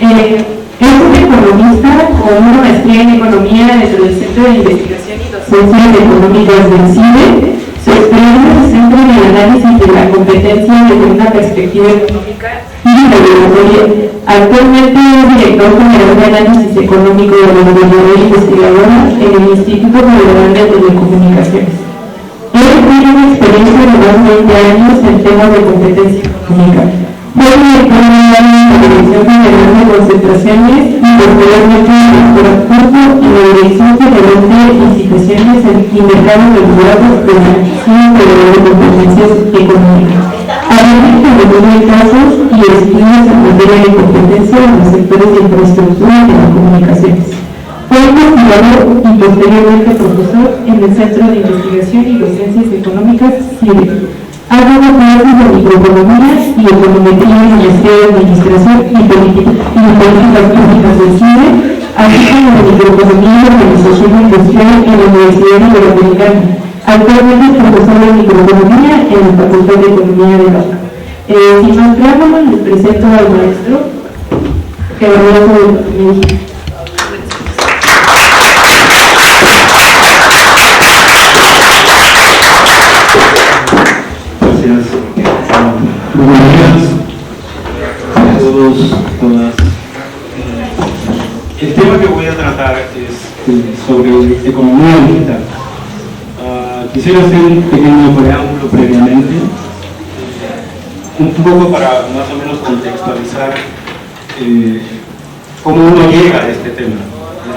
Es un economista con una maestría en economía dentro del Centro de Investigación y Docencia Económicas del CIDE. Su experiencia se centra en el análisis de la competencia desde una perspectiva económica y regulatoria. Actualmente es director general de análisis económico de la Universidad Investigadora en el Instituto Federal de Telecomunicaciones. Él tiene una experiencia de más de 20 años en temas de competencia económica. Fue director general de la Dirección General de Concentraciones y posteriormente director adjunto en la Dirección General de Instituciones y Mercados Regulados de la Comisión Federal de Competencias Económicas. Además, resuelve casos y estudios en materia de competencia en los sectores de infraestructura y telecomunicaciones. Fue investigador y posteriormente profesor en el Centro de Investigación y Docencias Económicas CIDE. Ha dado clases de microeconomía y econometría en la Maestría de Administración y Políticas Públicas del CIDE, así como de microeconomía y organización industrial en la Universidad Iberoamericana. Actualmente es profesor de microeconomía en la Facultad de Economía de Baja. Sin más preámbulos, les presento al maestro que va a hablar sobre lo que me dije. Buenos días a todos, todas. El tema que voy a tratar es sobre economía digital. Quisiera hacer un pequeño preámbulo previamente, un poco para más o menos contextualizar cómo uno llega a este tema.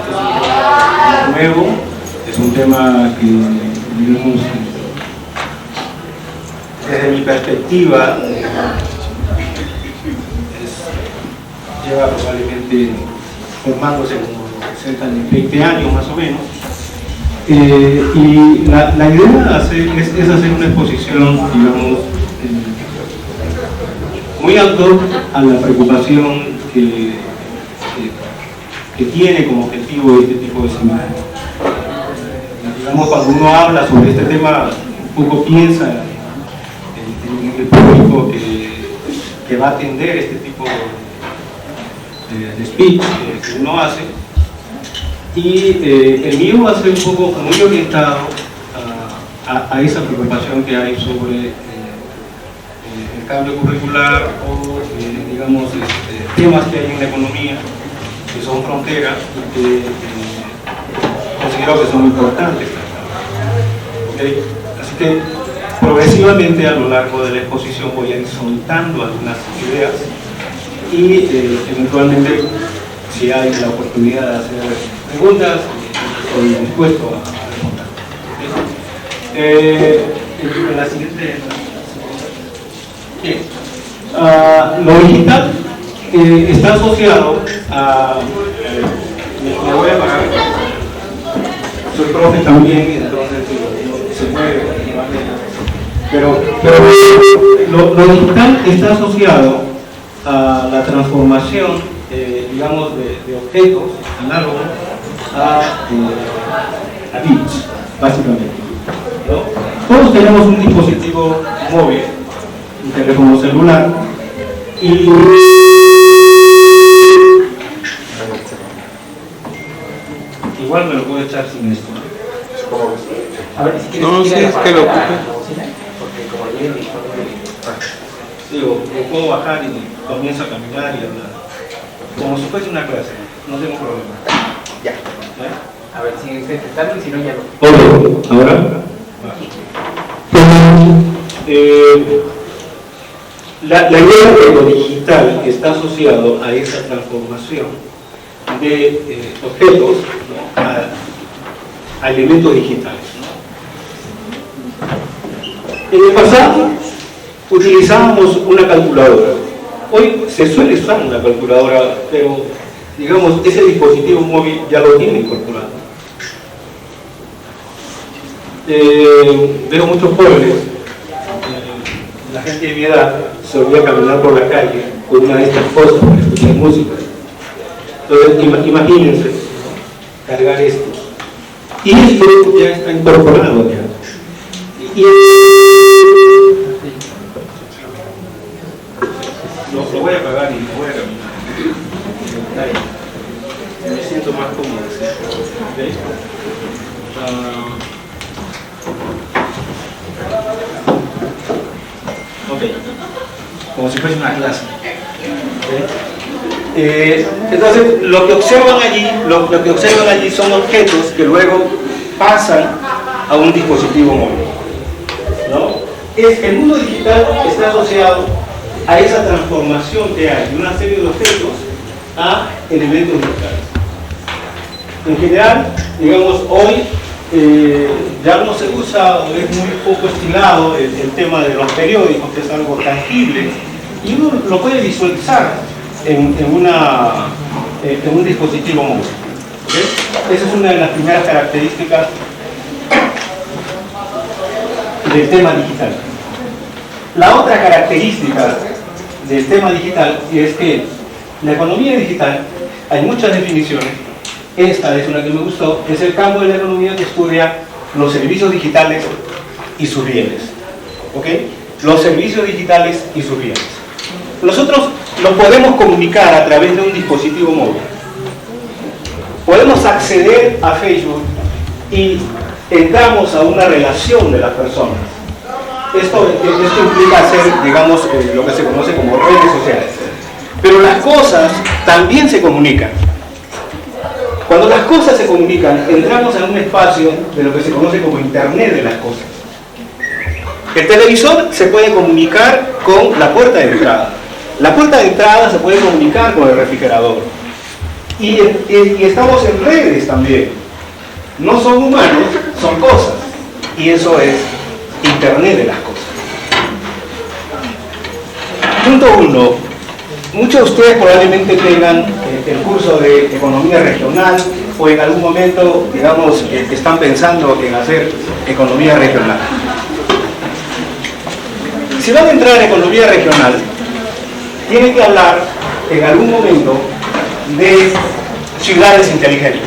Este es un tema nuevo, es un tema que, digamos, desde mi perspectiva, lleva probablemente formándose como 20 años más o menos. Y la idea es hacer una exposición, digamos, muy alto a la preocupación que tiene como objetivo este tipo de seminario. Digamos, cuando uno habla sobre este tema, un poco piensa en el público que va a atender este tipo de speech que uno hace. Y el mío va a ser un poco muy orientado a esa preocupación que hay sobre el cambio curricular o, digamos, temas que hay en la economía que son fronteras y que considero que son importantes. ¿Okay? Así que progresivamente a lo largo de la exposición voy a ir soltando algunas ideas y eventualmente, si hay la oportunidad de hacer preguntas, estoy dispuesto a responder. En la siguiente. Bien. Lo digital está asociado a. Me voy a parar. Soy profe también, entonces se mueve. Pero lo digital está asociado a la transformación, digamos, de objetos análogos a bits, básicamente, ¿no? Todos tenemos un dispositivo móvil, un teléfono celular, y igual me lo puedo echar sin esto. A ver, si no, sí, es que lo ocupe. Digo, lo puedo bajar y comienzo a caminar y hablar. Como si fuese una clase, no tengo problema. Ya. A ver, si intentarlo y si no ya lo. Ok, ahora. La idea de lo digital está asociado a esa transformación de objetos, ¿no? a elementos digitales, ¿no? En el pasado utilizábamos una calculadora. Hoy se suele usar una calculadora, pero digamos, ese dispositivo móvil ya lo tiene incorporado. Veo muchos jóvenes, la gente de mi edad solía caminar por la calle con una de estas cosas para escuchar música. Entonces, imagínense, cargar esto. Y esto ya está incorporado ya. Lo voy a apagar y voy a caminar. Me siento más cómodo. ¿Okay? Ok, como si fuese una clase. Entonces, lo que observan allí son objetos que luego pasan a un dispositivo móvil, ¿no? El mundo digital está asociado a esa transformación que hay de una serie de objetos a elementos digitales. En general, digamos, hoy ya no se usa, o es muy poco estilado el tema de los periódicos, que es algo tangible, y uno lo puede visualizar en un dispositivo móvil. ¿Okay? Esa es una de las primeras características del tema digital. La otra característica del tema digital es que la economía digital, hay muchas definiciones. Esta es una que me gustó, es el campo de la economía que estudia los servicios digitales y sus bienes. ¿Ok? Los servicios digitales y sus bienes. Nosotros los podemos comunicar a través de un dispositivo móvil. Podemos acceder a Facebook y entramos a una relación de las personas. Esto implica hacer, digamos, lo que se conoce como redes sociales. Pero las cosas también se comunican. Cuando las cosas se comunican, entramos en un espacio de lo que se conoce como Internet de las cosas. El televisor se puede comunicar con la puerta de entrada. La puerta de entrada se puede comunicar con el refrigerador. Y estamos en redes también. No son humanos, son cosas. Y eso es Internet de las cosas. Punto 1. Muchos de ustedes probablemente tengan el curso de economía regional o en algún momento, digamos, están pensando en hacer economía regional. Si van a entrar a economía regional, tienen que hablar en algún momento de ciudades inteligentes.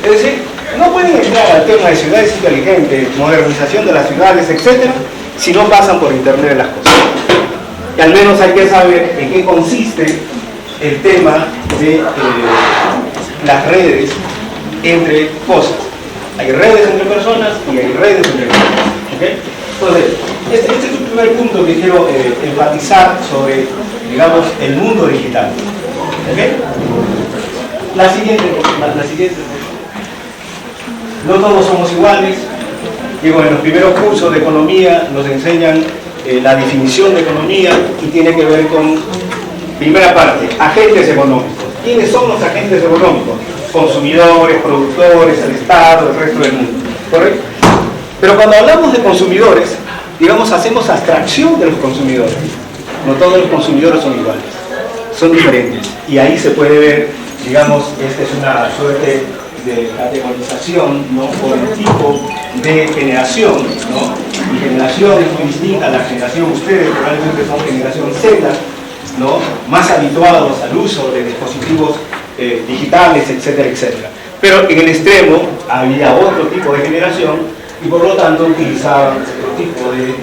Es decir, no pueden entrar al tema de ciudades inteligentes, modernización de las ciudades, etc., si no pasan por Internet de las cosas. Y al menos hay que saber en qué consiste el tema de las redes entre cosas. Hay redes entre personas y hay redes entre cosas. ¿Okay? Entonces, este es el primer punto que quiero enfatizar sobre, digamos, el mundo digital. ¿Okay? La siguiente. No todos somos iguales. Digo, en los primeros cursos de economía nos enseñan la definición de economía y tiene que ver con, primera parte, agentes económicos. ¿Quiénes son los agentes económicos? Consumidores, productores, el Estado, el resto del mundo. ¿Correcto? Pero cuando hablamos de consumidores, digamos, hacemos abstracción de los consumidores. No todos los consumidores son iguales, son diferentes. Y ahí se puede ver, digamos, esta es una suerte de categorización, ¿no?, por el tipo de generación, ¿no? Mi generación es muy distinta a la generación, ustedes probablemente son generación Z, ¿no?, más habituados al uso de dispositivos digitales, etcétera, etcétera. Pero en el extremo había otro tipo de generación y por lo tanto utilizaban otro tipo de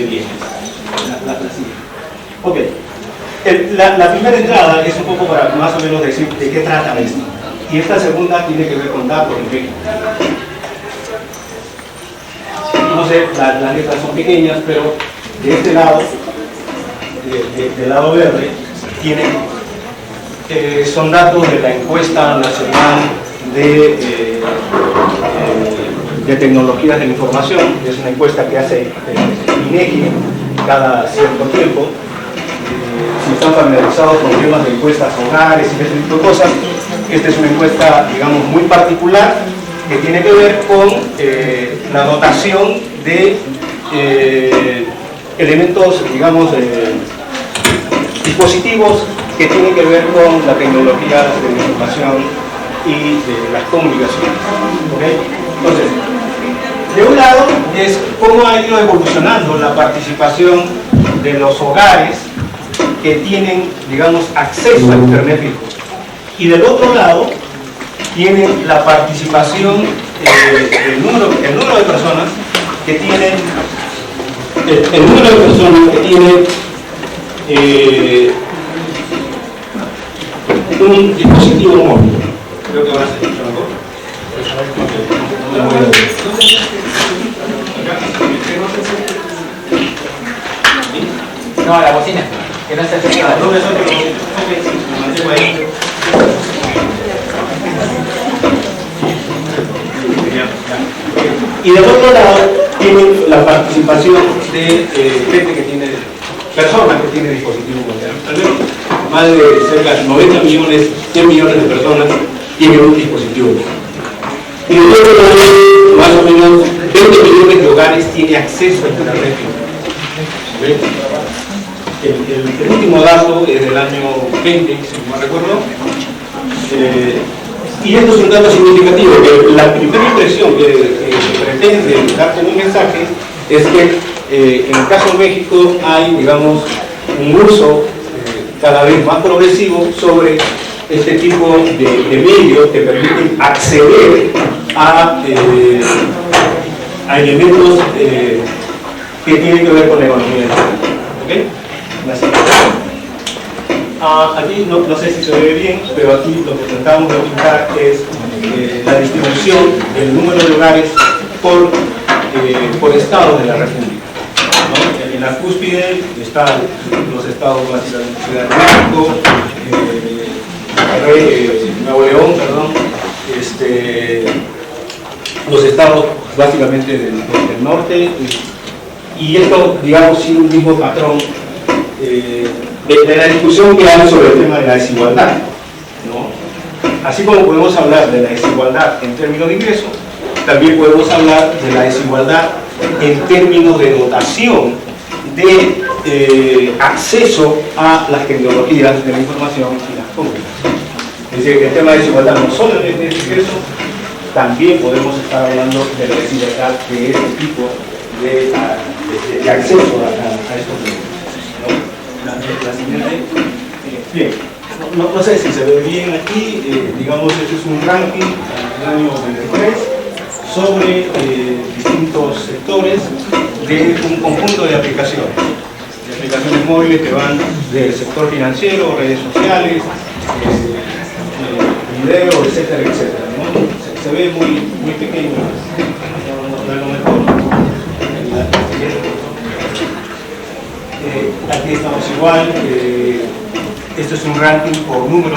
bienes. Ok. La primera entrada es un poco para más o menos decir de qué trata esto. Y esta segunda tiene que ver con datos empíricos. No sé, las letras son pequeñas, pero de este lado, del lado verde, son datos de la encuesta nacional de tecnologías de la información. Es una encuesta que hace INEGI cada cierto tiempo. Si están familiarizados con temas de encuestas hogares y ese tipo de cosas, esta es una encuesta, digamos, muy particular que tiene que ver con la dotación de elementos, digamos, dispositivos que tienen que ver con la tecnología de la información y de las comunicaciones. ¿Okay? Entonces, de un lado es cómo ha ido evolucionando la participación de los hogares que tienen, digamos, acceso a Internet fijo. Y del otro lado tienen la participación, el número de personas que tienen, un dispositivo móvil. Creo que ahora se escucha mejor. No, la bocina, que no se acerque. Y del otro lado tienen la participación de gente que tiene, personas que tienen dispositivos móviles. Tal vez más de cerca de 90 millones, 100 millones de personas tienen un dispositivo móvil. Y del otro lado, más o menos 20 millones de hogares tienen acceso a Internet. El último dato es del año 20, si no me recuerdo. Y esto es un dato significativo, que la primera impresión que se pretende dar como un mensaje es que en el caso de México hay, digamos, un uso cada vez más progresivo sobre este tipo de medios que permiten acceder a elementos que tienen que ver con la economía. ¿Okay? Aquí no sé si se ve bien, pero aquí lo que tratamos de pintar es la distribución del número de hogares por estados de la República, ¿no? En la cúspide están los estados básicamente Ciudad de México, Nuevo León, perdón, los estados básicamente del norte, y esto, digamos, sigue un mismo patrón de la discusión que hay sobre el tema de la desigualdad, ¿no? Así como podemos hablar de la desigualdad en términos de ingresos, también podemos hablar de la desigualdad en términos de dotación de acceso a las tecnologías de la información y las comunicaciones. Es decir, el tema de desigualdad no solamente es ingreso, también podemos estar hablando de la desigualdad de este tipo de acceso a estos medios, ¿no? La siguiente, bien, no sé si se ve bien aquí, digamos, este es un ranking del año 23 sobre distintos sectores de un conjunto de aplicaciones móviles que van del sector financiero, redes sociales, video, etcétera, etcétera, ¿no? Se ve muy pequeño, no es lo mejor. Aquí estamos igual, esto es un ranking por número,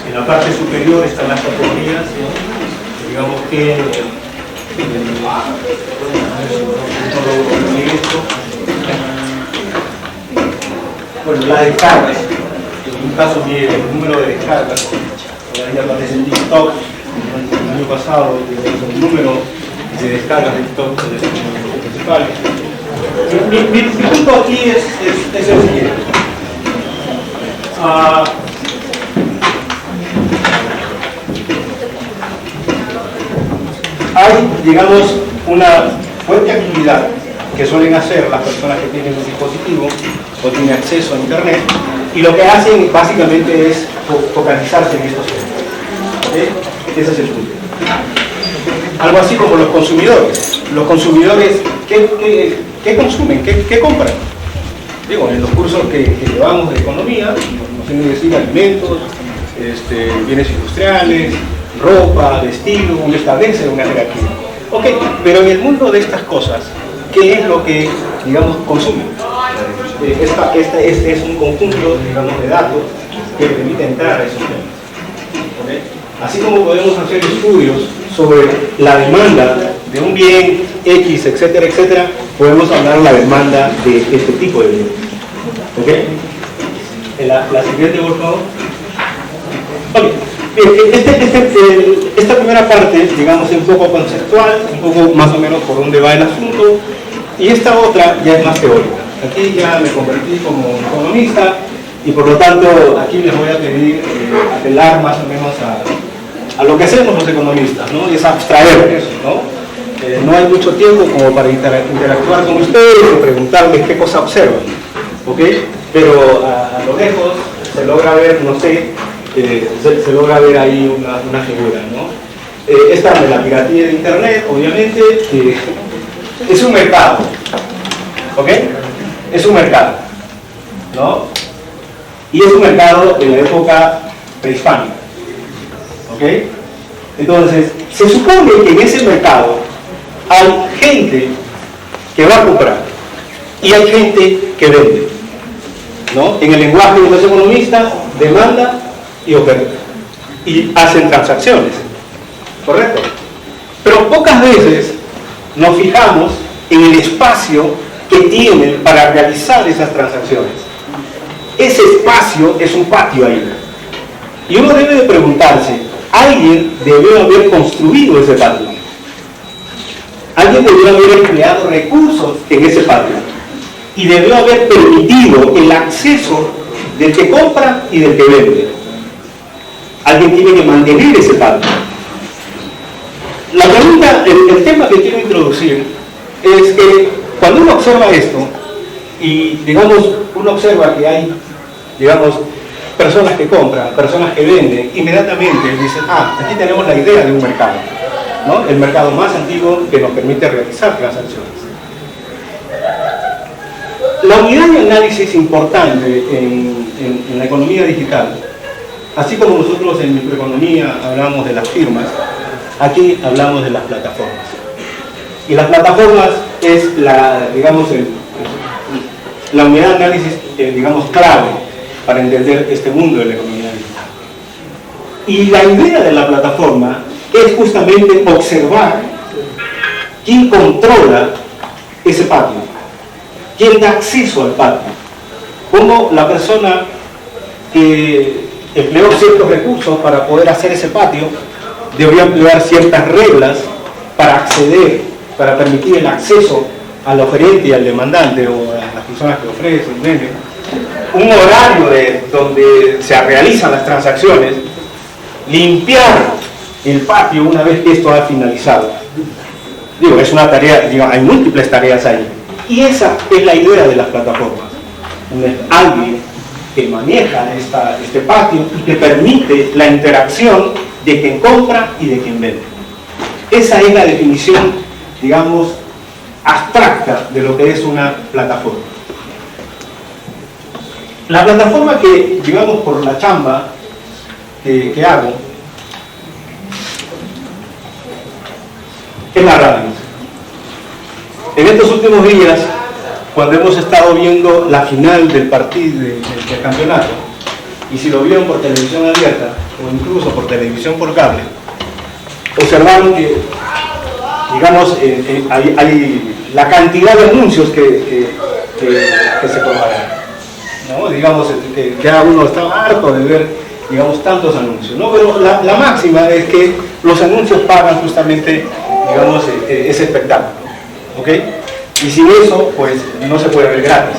en la parte superior están las categorías, ¿no? Digamos que bueno, las descargas, en un caso mide el número de descargas, ahí aparece en TikTok, el año pasado el número de descargas de TikTok principales. Mi punto aquí es el siguiente. Hay, digamos, una fuerte actividad que suelen hacer las personas que tienen un dispositivo o tienen acceso a Internet, y lo que hacen básicamente es focalizarse en estos temas. ¿Okay? Ese es el punto. Algo así como los consumidores. Los consumidores, ¿qué consumen? ¿Qué compran? Digo, en los cursos que llevamos de economía, nos tienen que decir alimentos, bienes industriales, ropa, vestido, uno establece una jerarquía. Ok, pero en el mundo de estas cosas, ¿qué es lo que, digamos, consumen? Este es un conjunto, digamos, de datos que permite entrar a esos temas. ¿Okay? Así como podemos hacer estudios sobre la demanda de un bien X, etcétera, etcétera, podemos hablar de la demanda de este tipo de bienes. ¿Okay? La siguiente, por favor. Okay. Esta primera parte, digamos, es un poco conceptual, un poco más o menos por dónde va el asunto, y esta otra ya es más teórica. Aquí ya me convertí como economista, y por lo tanto aquí les voy a pedir apelar más o menos a lo que hacemos los economistas, ¿no? Y es abstraer eso, ¿no? No hay mucho tiempo como para interactuar con ustedes y preguntarles qué cosa observan, ¿ok? Pero a lo lejos se logra ver, no sé, se logra ver ahí una figura, ¿no? Esta de la piratería de Internet, obviamente, es un mercado, ¿ok? Es un mercado, ¿no? y es un mercado de la época prehispánica. ¿Ok? Entonces, se supone que en ese mercado hay gente que va a comprar y hay gente que vende, ¿no? En el lenguaje de los economistas, demanda y oferta, y hacen transacciones, ¿correcto? Pero pocas veces nos fijamos en el espacio que tienen para realizar esas transacciones. Ese espacio es un patio ahí, y uno debe de preguntarse, alguien debió haber construido ese patio, alguien debió haber empleado recursos en ese patio y debió haber permitido el acceso del que compra y del que vende. Alguien tiene que mantener ese patio. La pregunta, el tema que quiero introducir es que cuando uno observa esto y digamos uno observa que hay, digamos, personas que compran, personas que venden, inmediatamente dicen, aquí tenemos la idea de un mercado, ¿no? El mercado más antiguo que nos permite realizar transacciones. La unidad de análisis importante en la economía digital, así como nosotros en microeconomía hablamos de las firmas, aquí hablamos de las plataformas. Y las plataformas es la unidad de análisis, digamos, clave para entender este mundo de la economía digital. Y la idea de la plataforma es justamente observar quién controla ese patio, quién da acceso al patio, cómo la persona que empleó ciertos recursos para poder hacer ese patio debería emplear ciertas reglas para acceder, para permitir el acceso al oferente y al demandante o a las personas que ofrecen, venden, un horario donde se realizan las transacciones, limpiar el patio una vez que esto ha finalizado. Es una tarea, hay múltiples tareas ahí. Y esa es la idea de las plataformas. Alguien que maneja este patio y que permite la interacción de quien compra y de quien vende. Esa es la definición, digamos, abstracta de lo que es una plataforma. La plataforma que, digamos, por la chamba que hago, es la radio. En estos últimos días, cuando hemos estado viendo la final del partido del campeonato, y si lo vieron por televisión abierta o incluso por televisión por cable, observaron que, digamos, hay la cantidad de anuncios que se propagan, ¿no? Digamos que ya uno está harto de ver, digamos, tantos anuncios, ¿no? Pero la máxima es que los anuncios pagan justamente, digamos, ese espectáculo, ¿ok? Y sin eso, pues, no se puede ver gratis,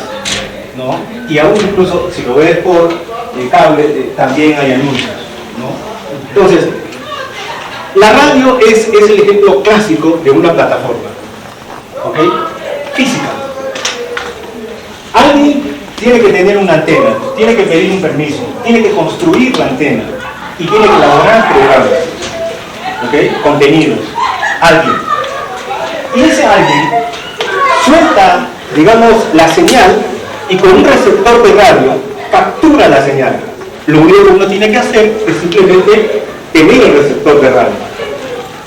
¿no? Y aún incluso, si lo ves por cable, también hay anuncios, ¿no? Entonces, la radio es el ejemplo clásico de una plataforma, ¿ok? Física. Alguien tiene que tener una antena, tiene que pedir un permiso, tiene que construir la antena y tiene que elaborar programas, ¿ok? Contenidos. Alguien. Y ese alguien suelta, digamos, la señal y con un receptor de radio captura la señal. Lo único que uno tiene que hacer es simplemente tener el receptor de radio.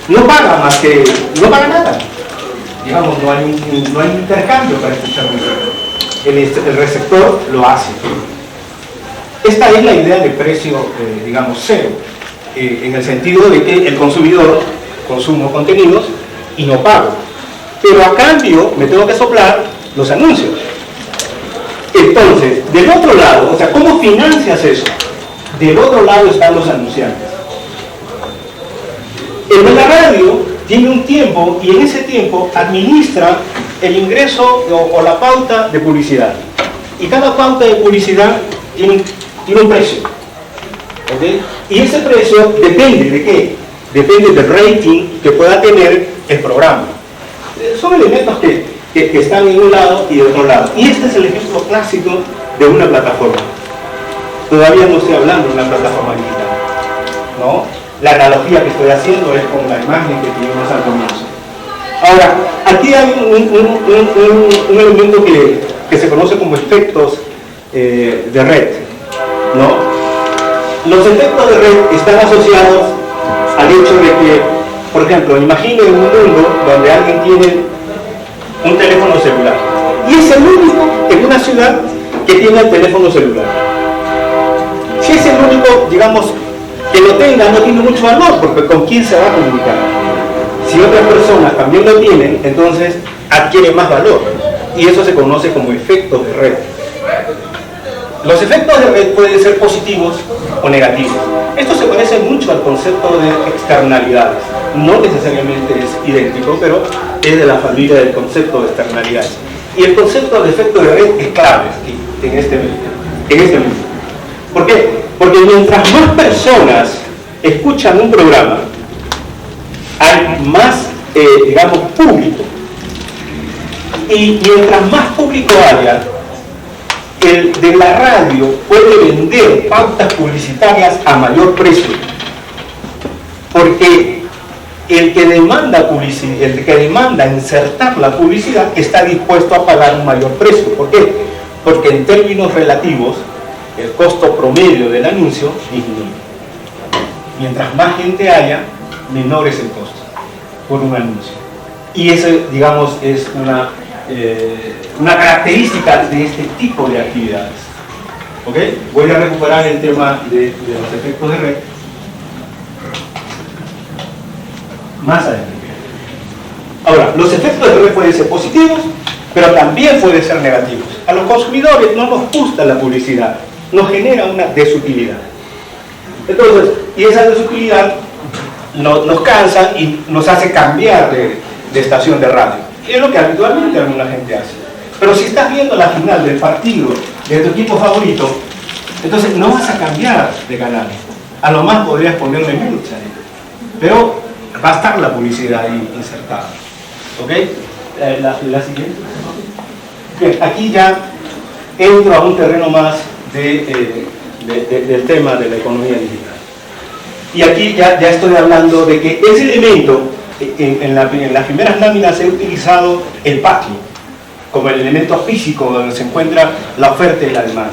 No paga más que, no paga nada. Digamos, no hay intercambio para escuchar música. El receptor lo hace. Esta es la idea de precio, digamos, cero, en el sentido de que el consumidor consumo contenidos y no pago. Pero a cambio me tengo que soplar los anuncios. Entonces, del otro lado, o sea, ¿cómo financias eso? Del otro lado están los anunciantes. El de la radio tiene un tiempo y en ese tiempo administra el ingreso o la pauta de publicidad. Y cada pauta de publicidad tiene un precio. ¿Okay? Y ese precio depende de qué? Depende del rating que pueda tener el programa. Son elementos que están en un lado y de otro lado. Y este es el ejemplo clásico de una plataforma. Todavía no estoy hablando de una plataforma digital, ¿no? La analogía que estoy haciendo es con la imagen que tuvimos al comienzo. Ahora, aquí hay un elemento que se conoce como efectos de red. ¿no? Los efectos de red están asociados al hecho de que, por ejemplo, imaginen un mundo donde alguien tiene un teléfono celular y es el único en una ciudad que tiene el teléfono celular. Si es el único, digamos, que lo tenga, no tiene mucho valor, porque ¿con quién se va a comunicar? Si otras personas también lo tienen, entonces adquiere más valor, y eso se conoce como efectos de red. Los efectos de red pueden ser positivos o negativos. Esto se parece mucho al concepto de externalidades. No necesariamente es idéntico, pero es de la familia del concepto de externalidades. Y el concepto de efecto de red es clave aquí, en este mundo. ¿Por qué? Porque mientras más personas escuchan un programa, hay más, digamos, público. Y mientras más público haya, el de la radio puede vender pautas publicitarias a mayor precio. Porque el que demanda publicidad, el que demanda insertar la publicidad está dispuesto a pagar un mayor precio. ¿Por qué? Porque en términos relativos el costo promedio del anuncio disminuye. Mientras más gente haya, menor es el costo por un anuncio. Y eso, digamos, es una característica de este tipo de actividades. ¿Ok? Voy a recuperar el tema de los efectos de red más adelante. Ahora, los efectos de red pueden ser positivos, pero también pueden ser negativos. A los consumidores no nos gusta la publicidad, nos genera una desutilidad. Entonces, y esa desutilidad nos cansa y nos hace cambiar de estación de radio. Es lo que habitualmente alguna gente hace. Pero si estás viendo la final del partido de tu equipo favorito, entonces no vas a cambiar de canal. A lo más podrías ponerle mucha, pero va a estar la publicidad ahí insertada. ¿Ok? La siguiente. Bien, aquí ya entro a un terreno más del tema de la economía digital. Y aquí ya estoy hablando de que ese elemento, en las primeras láminas he utilizado el patio como el elemento físico donde se encuentra la oferta y la demanda.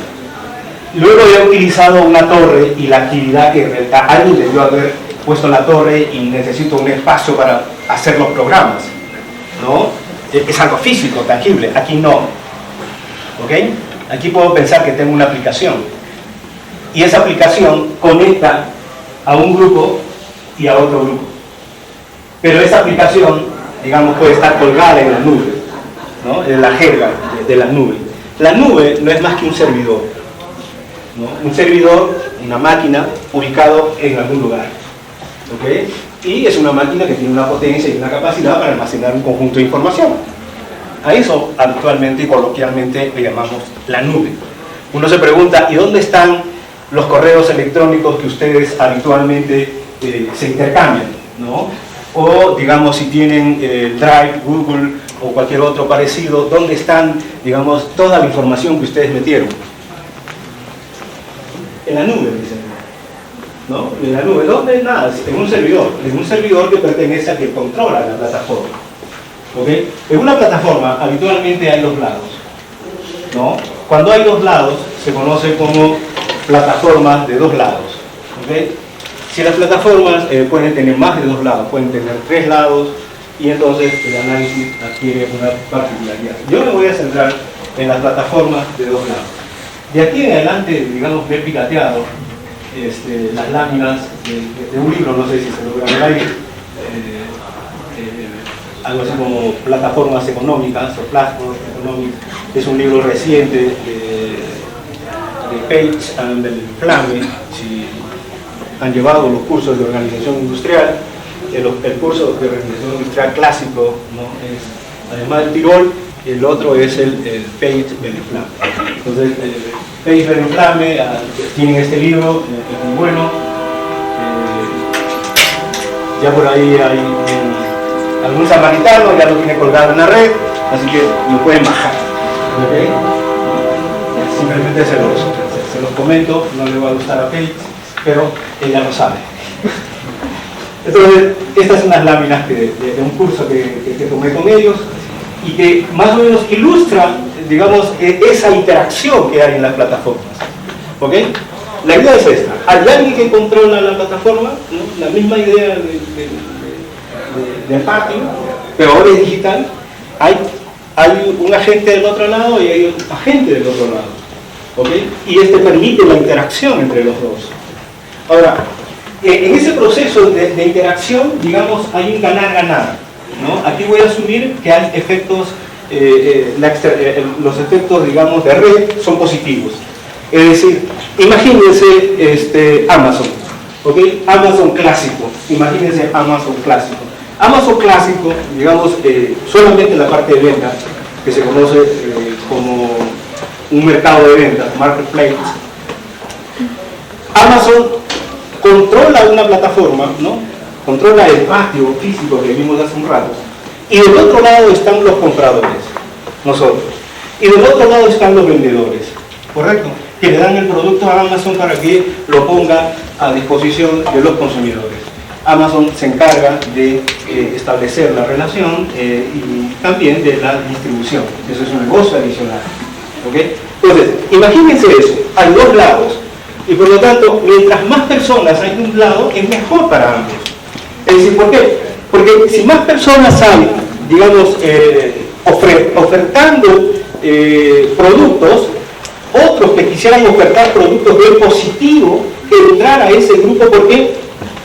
Luego he utilizado una torre y la actividad que alguien debió haber puesto la torre y necesito un espacio para hacer los programas, ¿no? Es algo físico, tangible. Aquí no. ¿Ok? Aquí puedo pensar que tengo una aplicación y esa aplicación conecta a un grupo y a otro grupo. Pero esa aplicación, digamos, puede estar colgada en la nube, ¿no? En la jerga de la nube. La nube no es más que un servidor, ¿no? Un servidor, una máquina ubicado en algún lugar. ¿Ok? Y es una máquina que tiene una potencia y una capacidad para almacenar un conjunto de información. A eso actualmente y coloquialmente le llamamos la nube. Uno se pregunta, ¿y dónde están los correos electrónicos que ustedes habitualmente se intercambian, ¿no? O, digamos, si tienen Drive, Google o cualquier otro parecido, ¿dónde están, digamos, toda la información que ustedes metieron? En la nube, dicen, ¿no? En la nube, ¿dónde? Nada, en un servidor que pertenece a que controla la plataforma. ¿Ok? En una plataforma habitualmente hay dos lados, ¿no? Cuando hay dos lados se conoce como plataformas de dos lados. ¿Ok? Si las plataformas pueden tener más de dos lados, pueden tener tres lados, y entonces el análisis adquiere una particularidad. Yo me voy a centrar en las plataformas de dos lados. De aquí en adelante, digamos, me he picateado las láminas de un libro, no sé si se logra ver ahí, algo así como Plataformas Económicas o Platforms Economics. Es un libro reciente de Page and Belflame. Si han llevado los cursos de organización industrial, el curso de organización industrial clásico, ¿no? Es además del Tirol, el otro es el Page Belflame. Entonces, Page Belflame tienen este libro, es muy bueno. Ya por ahí hay algún samaritano, ya lo tiene colgado en la red, así que lo pueden bajar. ¿Okay? Simplemente se los comento, no le va a gustar a Page, pero ella lo sabe. Entonces, estas son las láminas de un curso que tomé con ellos y que más o menos ilustra, digamos, esa interacción que hay en las plataformas. ¿Ok? La idea es esta: hay alguien que controla la plataforma, ¿no? La misma idea del patio, pero ahora es digital. Hay un agente del otro lado y hay un agente del otro lado, ¿okay? Y este permite la interacción entre los dos. Ahora, en ese proceso de interacción, digamos, hay un ganar-ganar, ¿no? Aquí voy a asumir que hay efectos, los efectos, digamos, de red son positivos. Es decir, imagínense Amazon, ¿ok? Amazon clásico, imagínense Amazon clásico. Amazon clásico, digamos, solamente la parte de venta, que se conoce como un mercado de ventas, marketplace. Amazon controla una plataforma, ¿no? Controla el patio físico que vimos hace un rato, y del otro lado están los compradores, nosotros, y del otro lado están los vendedores, ¿correcto? Que le dan el producto a Amazon para que lo ponga a disposición de los consumidores. Amazon se encarga de establecer la relación y también de la distribución. Eso es un negocio adicional, ¿okay? Entonces, imagínense eso, hay dos lados, y por lo tanto, mientras más personas hay de un lado, es mejor para ambos. Es decir, ¿por qué? Porque si más personas hay, digamos, ofertando productos, otros que quisieran ofertar productos bien positivos, entrar a ese grupo. ¿Por qué?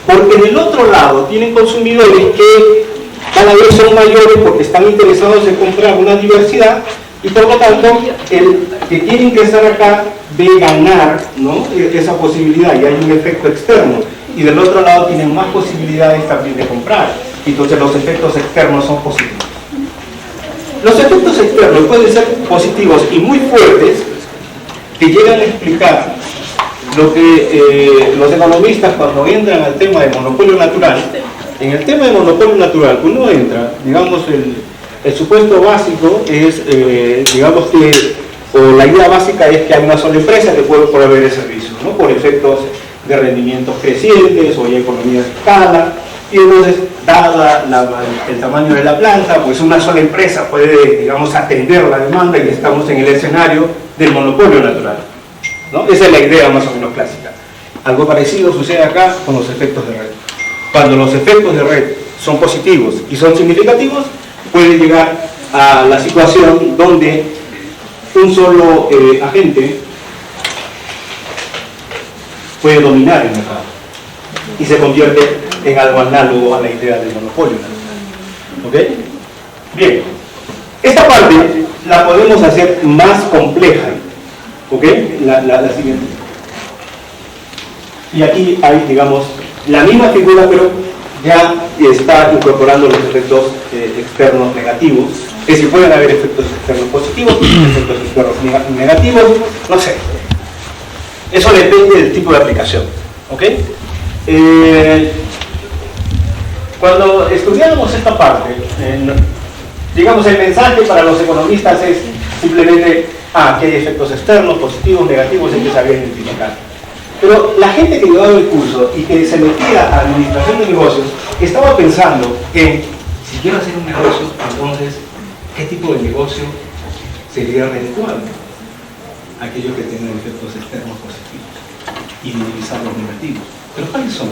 Porque en el otro lado tienen consumidores que cada vez son mayores porque están interesados en comprar una diversidad, y por lo tanto el que quiere ingresar acá ve ganar, ¿no? Esa posibilidad, y hay un efecto externo, y del otro lado tienen más posibilidades también de comprar. Entonces los efectos externos son positivos. Los efectos externos pueden ser positivos y muy fuertes, que llegan a explicar lo que los economistas, cuando entran al tema de monopolio natural. En el tema de monopolio natural, uno entra, digamos, el supuesto básico es, digamos que, o la idea básica es que hay una sola empresa que puede proveer el servicio, ¿no? Por efectos de rendimientos crecientes, o hay economía de escala, y entonces, dada el tamaño de la planta, pues una sola empresa puede, digamos, atender la demanda, y estamos en el escenario del monopolio natural, ¿no? Esa es la idea más o menos clásica. Algo parecido sucede acá con los efectos de red. Cuando los efectos de red son positivos y son significativos, puede llegar a la situación donde un solo agente puede dominar el mercado y se convierte en algo análogo a la idea del monopolio natural. ¿Ok? Bien, esta parte la podemos hacer más compleja. ¿Ok? La siguiente. Y aquí hay, digamos, la misma figura, pero ya está incorporando los efectos externos negativos. Que si pueden haber efectos externos positivos, efectos externos negativos, no sé. Eso depende del tipo de aplicación. ¿Ok? Cuando estudiamos esta parte, digamos, el mensaje para los economistas es simplemente que hay efectos externos, positivos, negativos, hay que saber identificar. Pero la gente que llevaba el curso y que se metía a administración de negocios estaba pensando en, si quiero hacer un negocio, entonces, ¿qué tipo de negocio sería redituable? Aquellos que tienen efectos externos positivos y minimizar los negativos. ¿Pero cuáles son?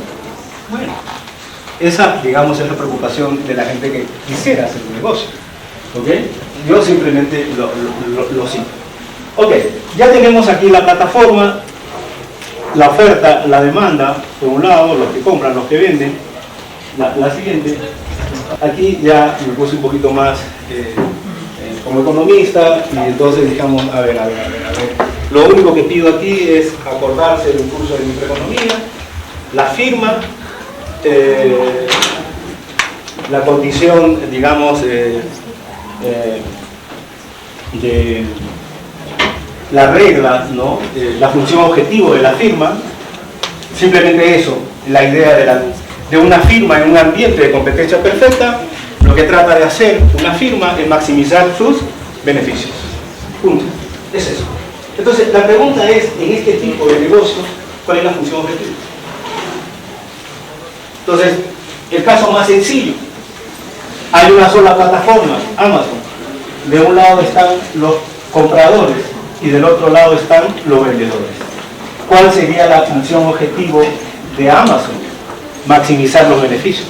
Bueno, esa, digamos, es la preocupación de la gente que quisiera hacer un negocio. ¿Ok? Yo simplemente lo cito. Ok, ya tenemos aquí la plataforma, la oferta, la demanda, por un lado, los que compran, los que venden. La siguiente, aquí ya me puse un poquito más como economista, y entonces digamos, a ver. Lo único que pido aquí es acordarse del curso de microeconomía, la firma, la condición, digamos, de la regla, ¿no? La función objetivo de la firma, simplemente eso, la idea de una firma en un ambiente de competencia perfecta. Lo que trata de hacer una firma es maximizar sus beneficios. Punto. Es eso. Entonces, la pregunta es, en este tipo de negocios, ¿cuál es la función objetiva? Entonces, el caso más sencillo, hay una sola plataforma, Amazon. De un lado están los compradores y del otro lado están los vendedores. ¿cuál sería la función objetivo de Amazon? Maximizar los beneficios.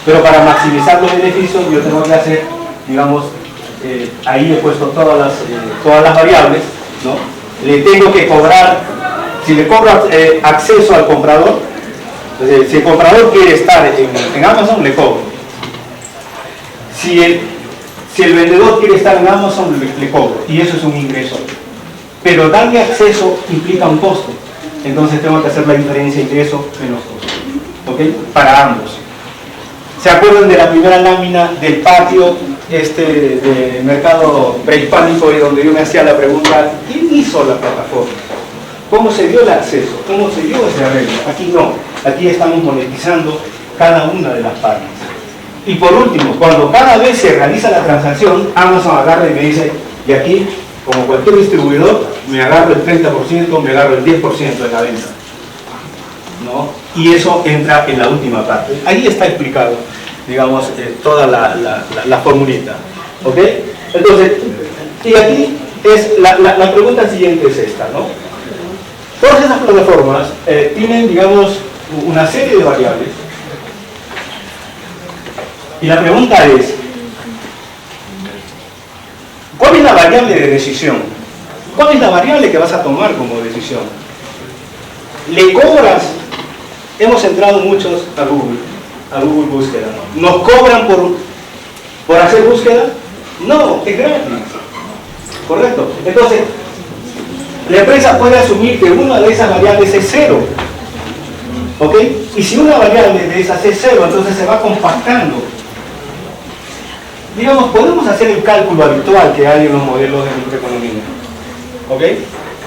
Pero para maximizar los beneficios yo tengo que hacer, digamos, ahí he puesto todas las variables, ¿no? Le tengo que cobrar, si le cobro acceso al comprador, si el comprador quiere estar en Amazon, le cobro. Si el vendedor quiere estar en Amazon, le cobro, y eso es un ingreso. Pero darle acceso implica un costo, entonces tengo que hacer la diferencia ingreso menos costo, ¿ok? Para ambos. ¿Se acuerdan de la primera lámina del patio de mercado prehispánico, y donde yo me hacía la pregunta, ¿quién hizo la plataforma? ¿Cómo se dio el acceso? ¿Cómo se dio ese arreglo? Aquí no, aquí estamos monetizando cada una de las partes. Y por último, cuando cada vez se realiza la transacción, Amazon agarra y me dice, y aquí, como cualquier distribuidor, me agarro el 30%, me agarro el 10% de la venta, ¿no? Y eso entra en la última parte. Ahí está explicado, digamos, toda la formulita, ¿ok? Entonces, y aquí es la pregunta siguiente es esta, ¿no? Todas esas plataformas tienen, digamos, una serie de variables, y la pregunta es, ¿cuál es la variable de decisión? ¿Cuál es la variable que vas a tomar como decisión? ¿Le cobras? Hemos entrado muchos a Google Búsqueda, ¿no? ¿Nos cobran por hacer búsqueda? No, es gratis. ¿Correcto? Entonces, la empresa puede asumir que una de esas variables es cero. ¿Ok? Y si una variable de esas es cero, entonces se va compactando. Digamos, podemos hacer el cálculo habitual que hay en los modelos de microeconomía, ¿ok?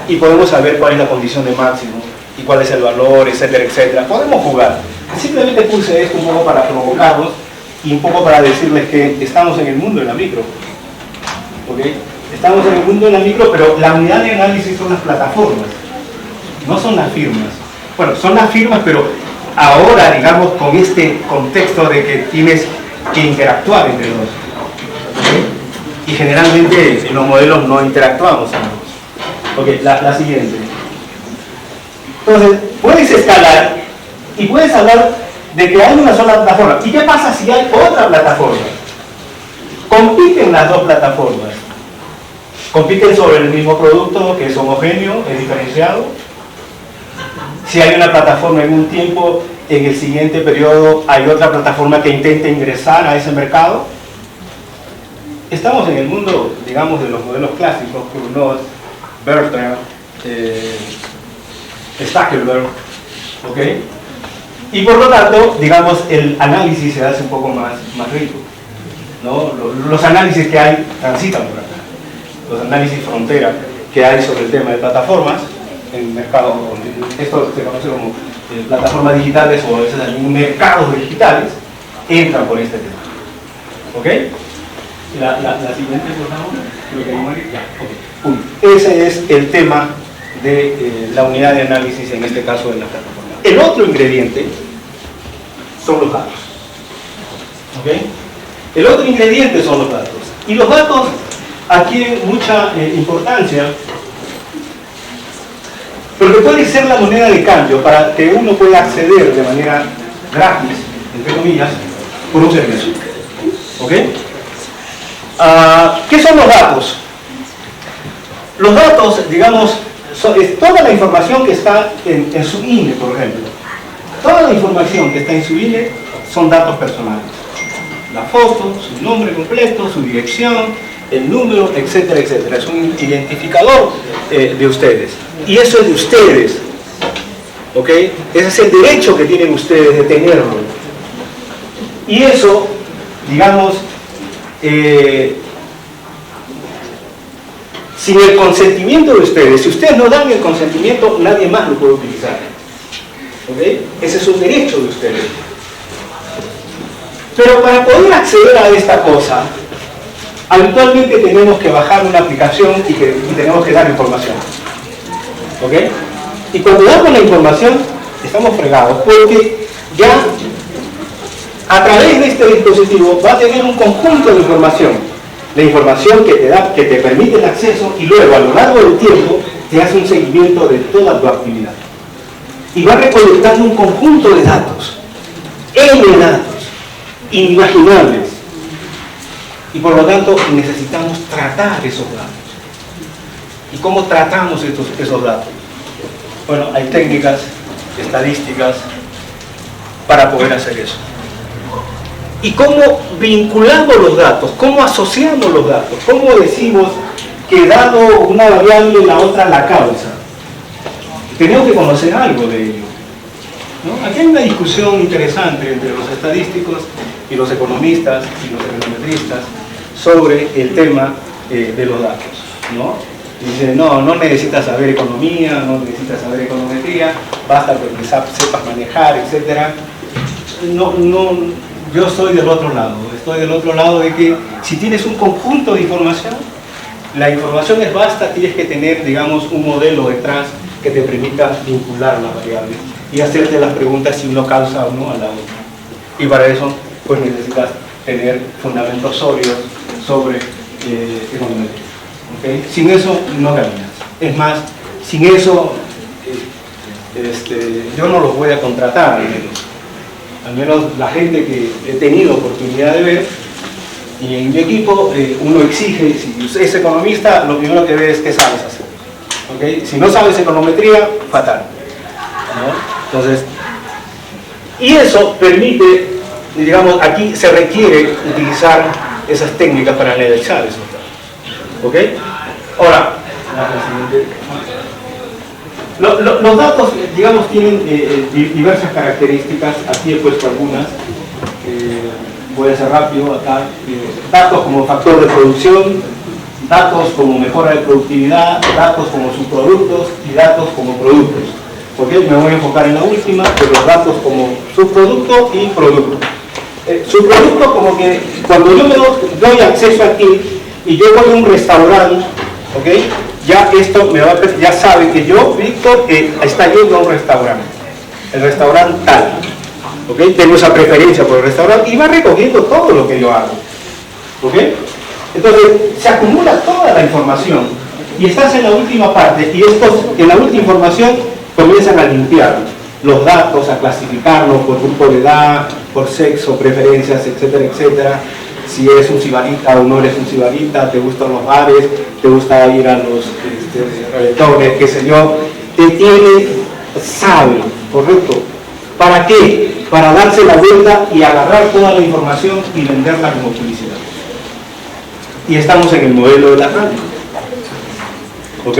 Y podemos saber cuál es la condición de máximo y cuál es el valor, etcétera, etcétera. Podemos jugar. Simplemente puse esto un poco para provocarlos y un poco para decirles que estamos en el mundo de la micro, ¿ok? Estamos en el mundo de la micro, pero la unidad de análisis son las plataformas, no son las firmas. Bueno, son las firmas, pero ahora, digamos, con este contexto de que tienes que interactuar entre dos. Y generalmente en los modelos no interactuamos ambos. Ok, la siguiente. Entonces, puedes escalar y puedes hablar de que hay una sola plataforma. ¿Y qué pasa si hay otra plataforma? Compiten las dos plataformas. Compiten sobre el mismo producto, que es homogéneo, es diferenciado. Si hay una plataforma en un tiempo, en el siguiente periodo hay otra plataforma que intenta ingresar a ese mercado. Estamos en el mundo, digamos, de los modelos clásicos, Cournot, Bertrand, Stackelberg, ¿ok? Y por lo tanto, digamos, el análisis se hace un poco más rico, ¿no? Los análisis que hay transitan por acá. Los análisis frontera que hay sobre el tema de plataformas, en mercado, esto se conoce como plataformas digitales o a veces mercados digitales, entran por este tema, ¿ok? La siguiente, por favor. Creo que hay una. Ya, okay. Ese es el tema de la unidad de análisis, en este caso de la plataforma. El otro ingrediente son los datos. ¿Ok? El otro ingrediente son los datos. Y los datos adquieren mucha importancia, porque puede ser la moneda de cambio para que uno pueda acceder de manera gratis, entre comillas, por un servicio. ¿Ok? ¿Qué son los datos? Los datos, digamos, es toda la información que está en su INE, por ejemplo. Toda la información que está en su INE son datos personales. La foto, su nombre completo, su dirección, el número, etcétera, etcétera. Es un identificador de ustedes. Y eso es de ustedes. ¿Ok? Ese es el derecho que tienen ustedes de tenerlo. Y eso, digamos, sin el consentimiento de ustedes, si ustedes no dan el consentimiento, nadie más lo puede utilizar. ¿Ok? Ese es un derecho de ustedes. Pero para poder acceder a esta cosa, habitualmente tenemos que bajar una aplicación y tenemos que dar información. ¿Ok? Y cuando damos la información, estamos fregados, porque ya a través de este dispositivo va a tener un conjunto de información. La información que te permite el acceso, y luego a lo largo del tiempo te hace un seguimiento de toda tu actividad. Y va recolectando un conjunto de datos, N datos, inimaginables. Y por lo tanto necesitamos tratar esos datos. ¿Y cómo tratamos esos datos? Bueno, hay técnicas, estadísticas, para poder hacer eso. ¿Y cómo vinculamos los datos? ¿Cómo asociamos los datos? ¿Cómo decimos que dado una variable la otra la causa? Tenemos que conocer algo de ello, ¿no? Aquí hay una discusión interesante entre los estadísticos y los economistas y los econometristas sobre el tema de los datos, ¿no? Dicen, no necesitas saber economía, no necesitas saber econometría, basta con que sepas manejar, etc. Yo estoy del otro lado de que si tienes un conjunto de información, la información es vasta, tienes que tener, digamos, un modelo detrás que te permita vincular las variables y hacerte las preguntas si uno causa o no a la otra. Y para eso, pues necesitas tener fundamentos sólidos sobre econometría. ¿Okay? Sin eso no caminas. Es más, sin eso yo no los voy a contratar, al menos la gente que he tenido oportunidad de ver, y en mi equipo uno exige, si es economista, lo primero que ve es qué sabes hacer. ¿Okay? Si no sabes econometría, fatal, ¿no? Entonces, y eso permite, digamos, aquí se requiere utilizar esas técnicas para analizar esos datos. ¿Ok? Ahora, los datos, digamos, tienen diversas características. Aquí he puesto algunas. Voy a hacer rápido acá. Datos como factor de producción, datos como mejora de productividad, datos como subproductos y datos como productos. ¿Ok? Me voy a enfocar en la última, de los datos como subproducto y producto. Subproducto como que cuando yo me doy acceso aquí y yo voy a un restaurante, ¿ok? Ya esto ya sabe que yo, Víctor, está yendo a un restaurante, el restaurante tal, ¿ok? Tengo esa preferencia por el restaurante y va recogiendo todo lo que yo hago, ¿ok? Entonces se acumula toda la información y estás en la última parte y estos en la última información comienzan a limpiar los datos, a clasificarlos por grupo de edad, por sexo, preferencias, etcétera, etcétera. Si eres un sibarita o no eres un sibarita, te gustan los bares, te gusta ir a los reggaetones, qué sé yo, sabe, ¿correcto? ¿Para qué? Para darse la vuelta y agarrar toda la información y venderla como publicidad. Y estamos en el modelo de la radio, ¿ok?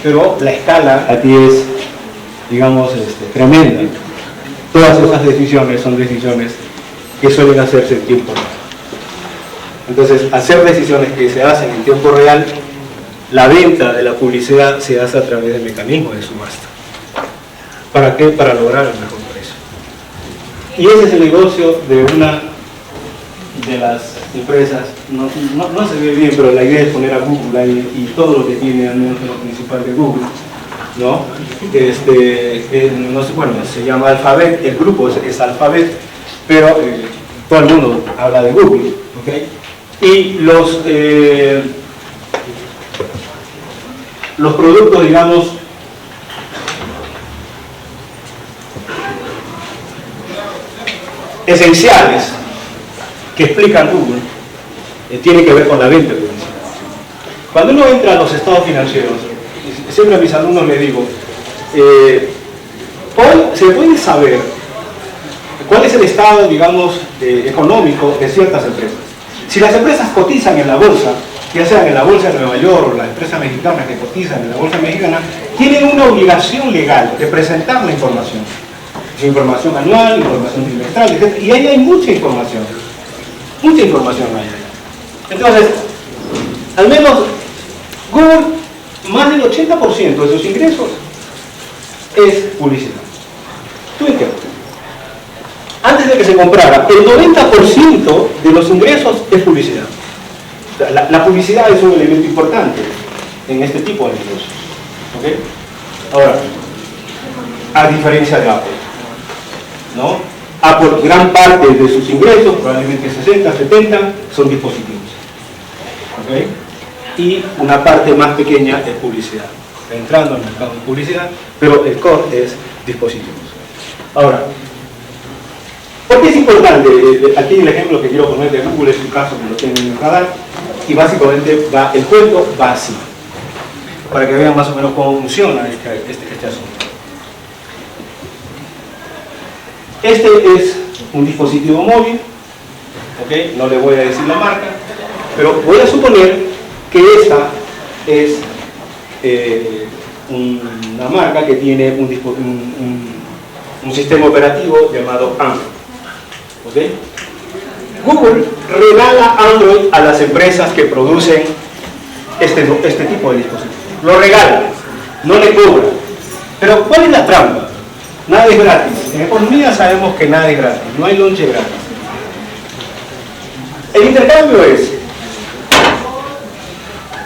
Pero la escala aquí es, digamos, tremenda. Todas esas decisiones son decisiones que suelen hacerse en tiempo real. Entonces, hacer decisiones que se hacen en tiempo real, la venta de la publicidad se hace a través del mecanismo de subasta. ¿Para qué? Para lograr el mejor precio. Y ese es el negocio de una de las empresas, no se ve bien, pero la idea es poner a Google ahí y todo lo que tiene, al menos en lo principal de Google, ¿no? No sé, bueno, se llama Alphabet, el grupo es Alphabet, pero todo el mundo habla de Google, ¿ok? Y los productos, digamos, esenciales que explican Google, tiene que ver con la venta de publicidad. Cuando uno entra a los estados financieros, siempre a mis alumnos les digo, hoy se puede saber cuál es el estado, digamos, económico de ciertas empresas. Si las empresas cotizan en la bolsa, ya sea en la bolsa de Nueva York o las empresas mexicanas que cotizan en la bolsa mexicana, tienen una obligación legal de presentar la información. Información anual, información trimestral, etc. Y ahí hay mucha información. Mucha información hay ahí. Entonces, al menos Google, más del 80% de sus ingresos es publicidad. Twitter, antes de que se comprara, el 90% de los ingresos es publicidad. La publicidad es un elemento importante en este tipo de negocios. ¿Okay? Ahora, a diferencia de Apple, ¿no? Apple, gran parte de sus ingresos, probablemente 60, 70, son dispositivos. ¿Okay? Y una parte más pequeña es publicidad. entrando al mercado de publicidad, pero el core es dispositivos. Ahora, ¿por qué es importante? Aquí el ejemplo que quiero poner de Google es un caso que lo tienen en el radar, y básicamente el cuento va así, para que vean más o menos cómo funciona este asunto. Este es un dispositivo móvil, ¿ok? No le voy a decir la marca, pero voy a suponer que esta es una marca que tiene un sistema operativo llamado Android, ¿ok? Google regala Android a las empresas que producen este tipo de dispositivos. Lo regala, no le cobra. Pero ¿cuál es la trampa? Nada es gratis. En economía sabemos que nada es gratis, no hay lonche gratis. El intercambio es,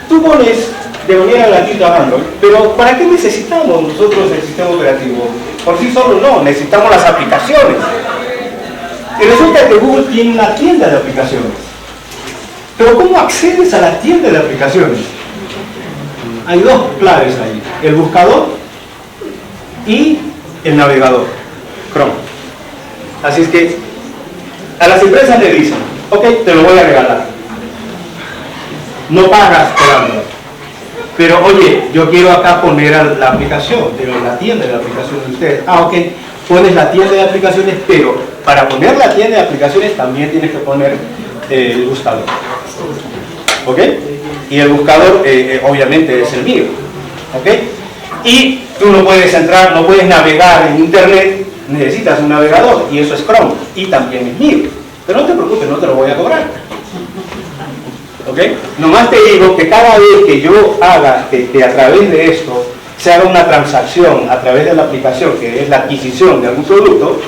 tú pones de manera gratuita Android, pero ¿para qué necesitamos nosotros el sistema operativo? Por sí solo no, necesitamos las aplicaciones. Y resulta que Google tiene una tienda de aplicaciones. Pero ¿cómo accedes a la tienda de aplicaciones? Hay dos claves ahí, el buscador y el navegador, Chrome. Así es que a las empresas le dicen, ok, te lo voy a regalar. No pagas por Android. Pero oye, yo quiero acá poner la aplicación, pero la tienda de aplicaciones de ustedes. Ah, ok, pones la tienda de aplicaciones, pero para poner la tienda de aplicaciones también tienes que poner el buscador. ¿Ok? Y el buscador obviamente es el mío. ¿Ok? Y tú no puedes entrar, no puedes navegar en internet, necesitas un navegador y eso es Chrome y también es mío. Pero no te preocupes, no te lo voy a cobrar. ¿Ok? Nomás te digo que cada vez que yo haga, que a través de esto se haga una transacción a través de la aplicación, que es la adquisición de algún producto,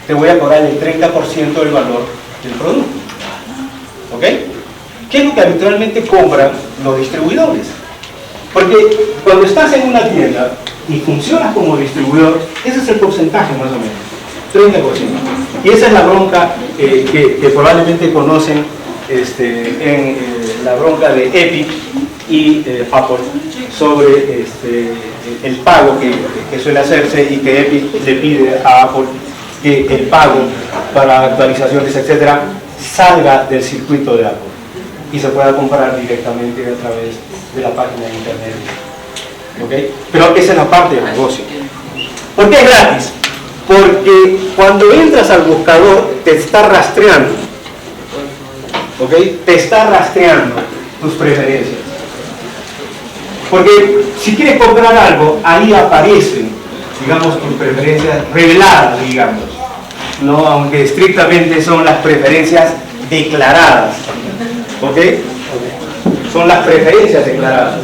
te voy a cobrar el 30% del valor del producto. ¿Ok? ¿Qué es lo que habitualmente cobran los distribuidores? Porque cuando estás en una tienda y funcionas como distribuidor, ese es el porcentaje más o menos, 30%. Y esa es la bronca que probablemente conocen en la bronca de Epic y Apple sobre el pago que suele hacerse y que Epic le pide a Apple que el pago para actualizaciones, etcétera, salga del circuito de Apple y se pueda comprar directamente a través de la página de internet. ¿Okay? Pero esa es la parte del negocio. ¿Por qué es gratis? Porque cuando entras al buscador te está rastreando. ¿Okay? Te está rastreando tus preferencias. Porque si quieres comprar algo, ahí aparecen, digamos, tus preferencias reveladas, digamos, ¿no? Aunque estrictamente son las preferencias declaradas. ¿Ok? Son las preferencias declaradas.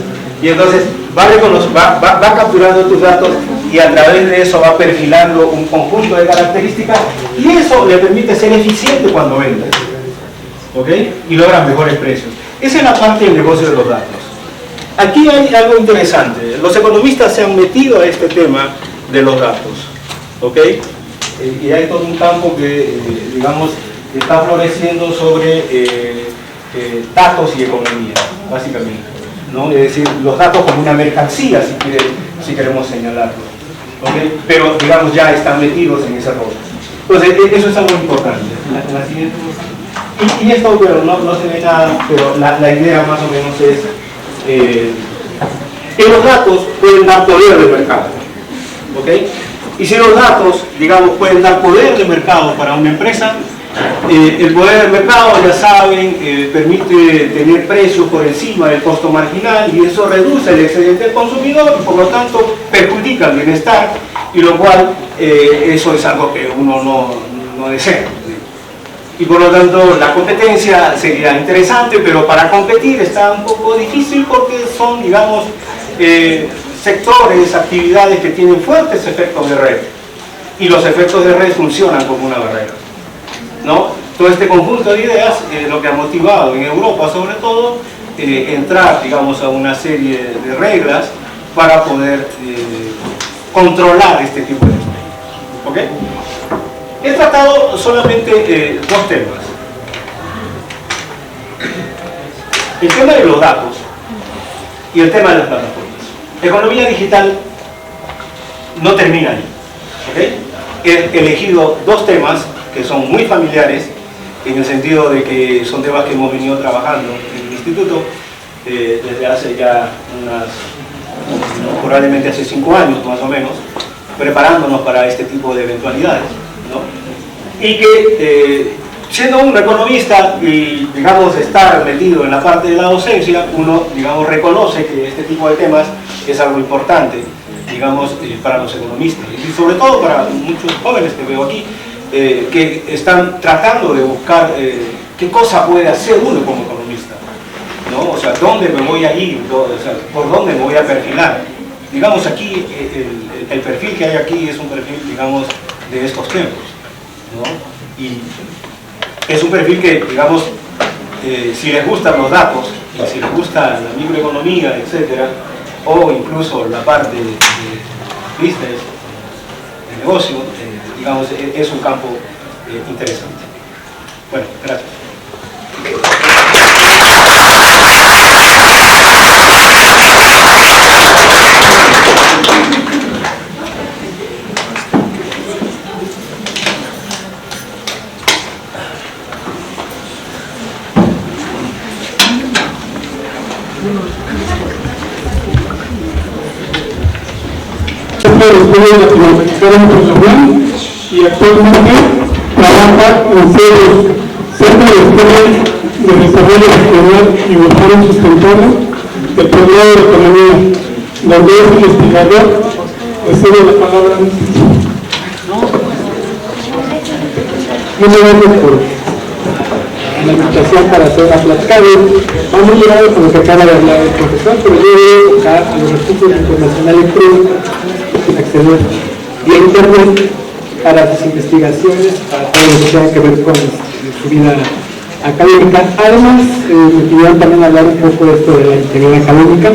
Y entonces va capturando tus datos y a través de eso va perfilando un conjunto de características y eso le permite ser eficiente cuando vendes. ¿Ok? Y logran mejores precios. Esa es la parte del negocio de los datos. Aquí hay algo interesante. Los economistas se han metido a este tema de los datos. ¿Ok? Y hay todo un campo que, digamos, está floreciendo sobre datos y economía, básicamente, ¿no? Es decir, los datos como una mercancía, si queremos señalarlo. ¿Okay? Pero, digamos, ya están metidos en ese rol. Entonces, eso es algo importante. La siguiente. Y esto, pero no se ve nada, pero la idea más o menos es que los datos pueden dar poder de mercado. ¿Ok? Y si los datos, digamos, pueden dar poder de mercado para una empresa, el poder del mercado, ya saben, permite tener precios por encima del costo marginal y eso reduce el excedente del consumidor y por lo tanto perjudica el bienestar y lo cual eso es algo que uno no desea. Y por lo tanto la competencia sería interesante, pero para competir está un poco difícil porque son, digamos, sectores, actividades que tienen fuertes efectos de red y los efectos de red funcionan como una barrera, ¿no? Todo este conjunto de ideas lo que ha motivado en Europa sobre todo entrar, digamos, a una serie de reglas para poder controlar este tipo de cosas. ¿Ok? He tratado solamente dos temas. El tema de los datos y el tema de las plataformas. Economía digital no termina ahí, ¿ok? He elegido dos temas que son muy familiares, en el sentido de que son temas que hemos venido trabajando en el instituto desde hace ya probablemente hace 5 años más o menos, preparándonos para este tipo de eventualidades, ¿no? Y que siendo un economista y, digamos, estar metido en la parte de la docencia, uno, digamos, reconoce que este tipo de temas es algo importante, digamos, para los economistas y sobre todo para muchos jóvenes que veo aquí, que están tratando de buscar qué cosa puede hacer uno como economista, ¿no? O sea, ¿dónde me voy a ir? O sea, ¿por dónde me voy a perfilar? Digamos, aquí, el perfil que hay aquí es un perfil, digamos, de estos tiempos, ¿no? Y es un perfil que, digamos, si les gustan los datos, y si les gusta la microeconomía, etcétera, o incluso la parte de business, de negocio, digamos, es un campo interesante. Bueno, gracias. Estudio latinoamericana internacional y actualmente trabaja en Centro de Estudios de Desarrollo Regional y Desarrollo Sustentable del Programa de Economía, donde es investigador. Recibe la palabra. Muchas gracias por la invitación para hacer una plática. Vamos a llegar con lo que acaba de hablar el profesor, pero yo voy a enfocar a los recursos internacionales acceder vía internet para sus investigaciones, para todo lo que tenga que ver con su vida académica. Además, me pidieron también hablar un poco de esto de la integridad académica,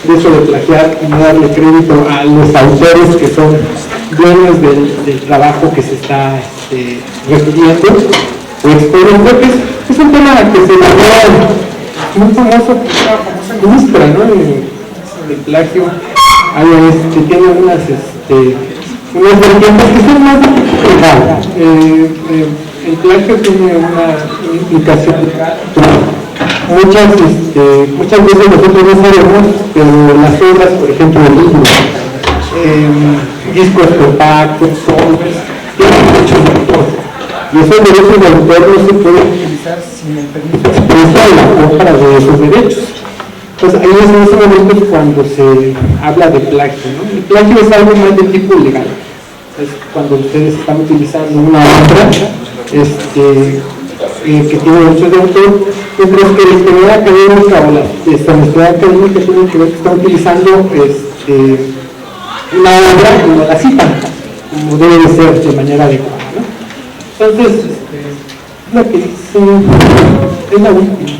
de eso de plagiar y no darle crédito a los autores que son dueños del trabajo que se está refiriendo o exponiendo. Es un tema que se llama muy famoso por una famosa industria, ¿no? El plagio. Tiene unas vertientes que son más legal. El plagio tiene una implicación legal. Muchas veces nosotros no sabemos, pero las obras, por ejemplo, de libros, discos compactos, software, tienen derechos de autor. Y esos derechos de autor no se pueden utilizar sin el permiso expreso de la compra de esos derechos. Entonces ahí es en ese momento cuando se habla de plagio, ¿no? El plagio es algo más de tipo legal. Es cuando ustedes están utilizando una obra que tiene derechos de autor, mientras que la integridad académica o la honestidad académica tiene que ver que están utilizando una obra y no la citan, como debe de ser de manera adecuada, ¿no? Entonces, la que dice es la última.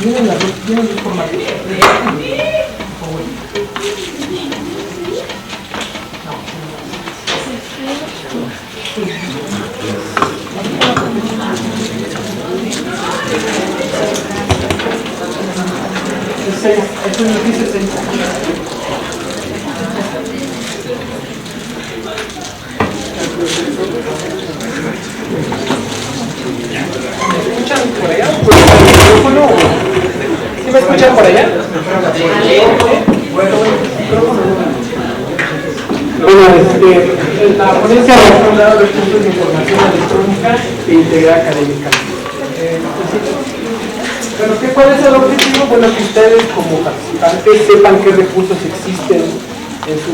Miren la cuestión informativa. Esto nos dice 6. ¿Me escuchan por allá? ¿Por el micrófono? ¿Sí me escuchan por allá? Bueno, la ponencia ha hablado de puntos de información electrónica e integridad académica. Bueno, ¿cuál es el objetivo? Bueno, que ustedes como participantes sepan qué recursos existen en su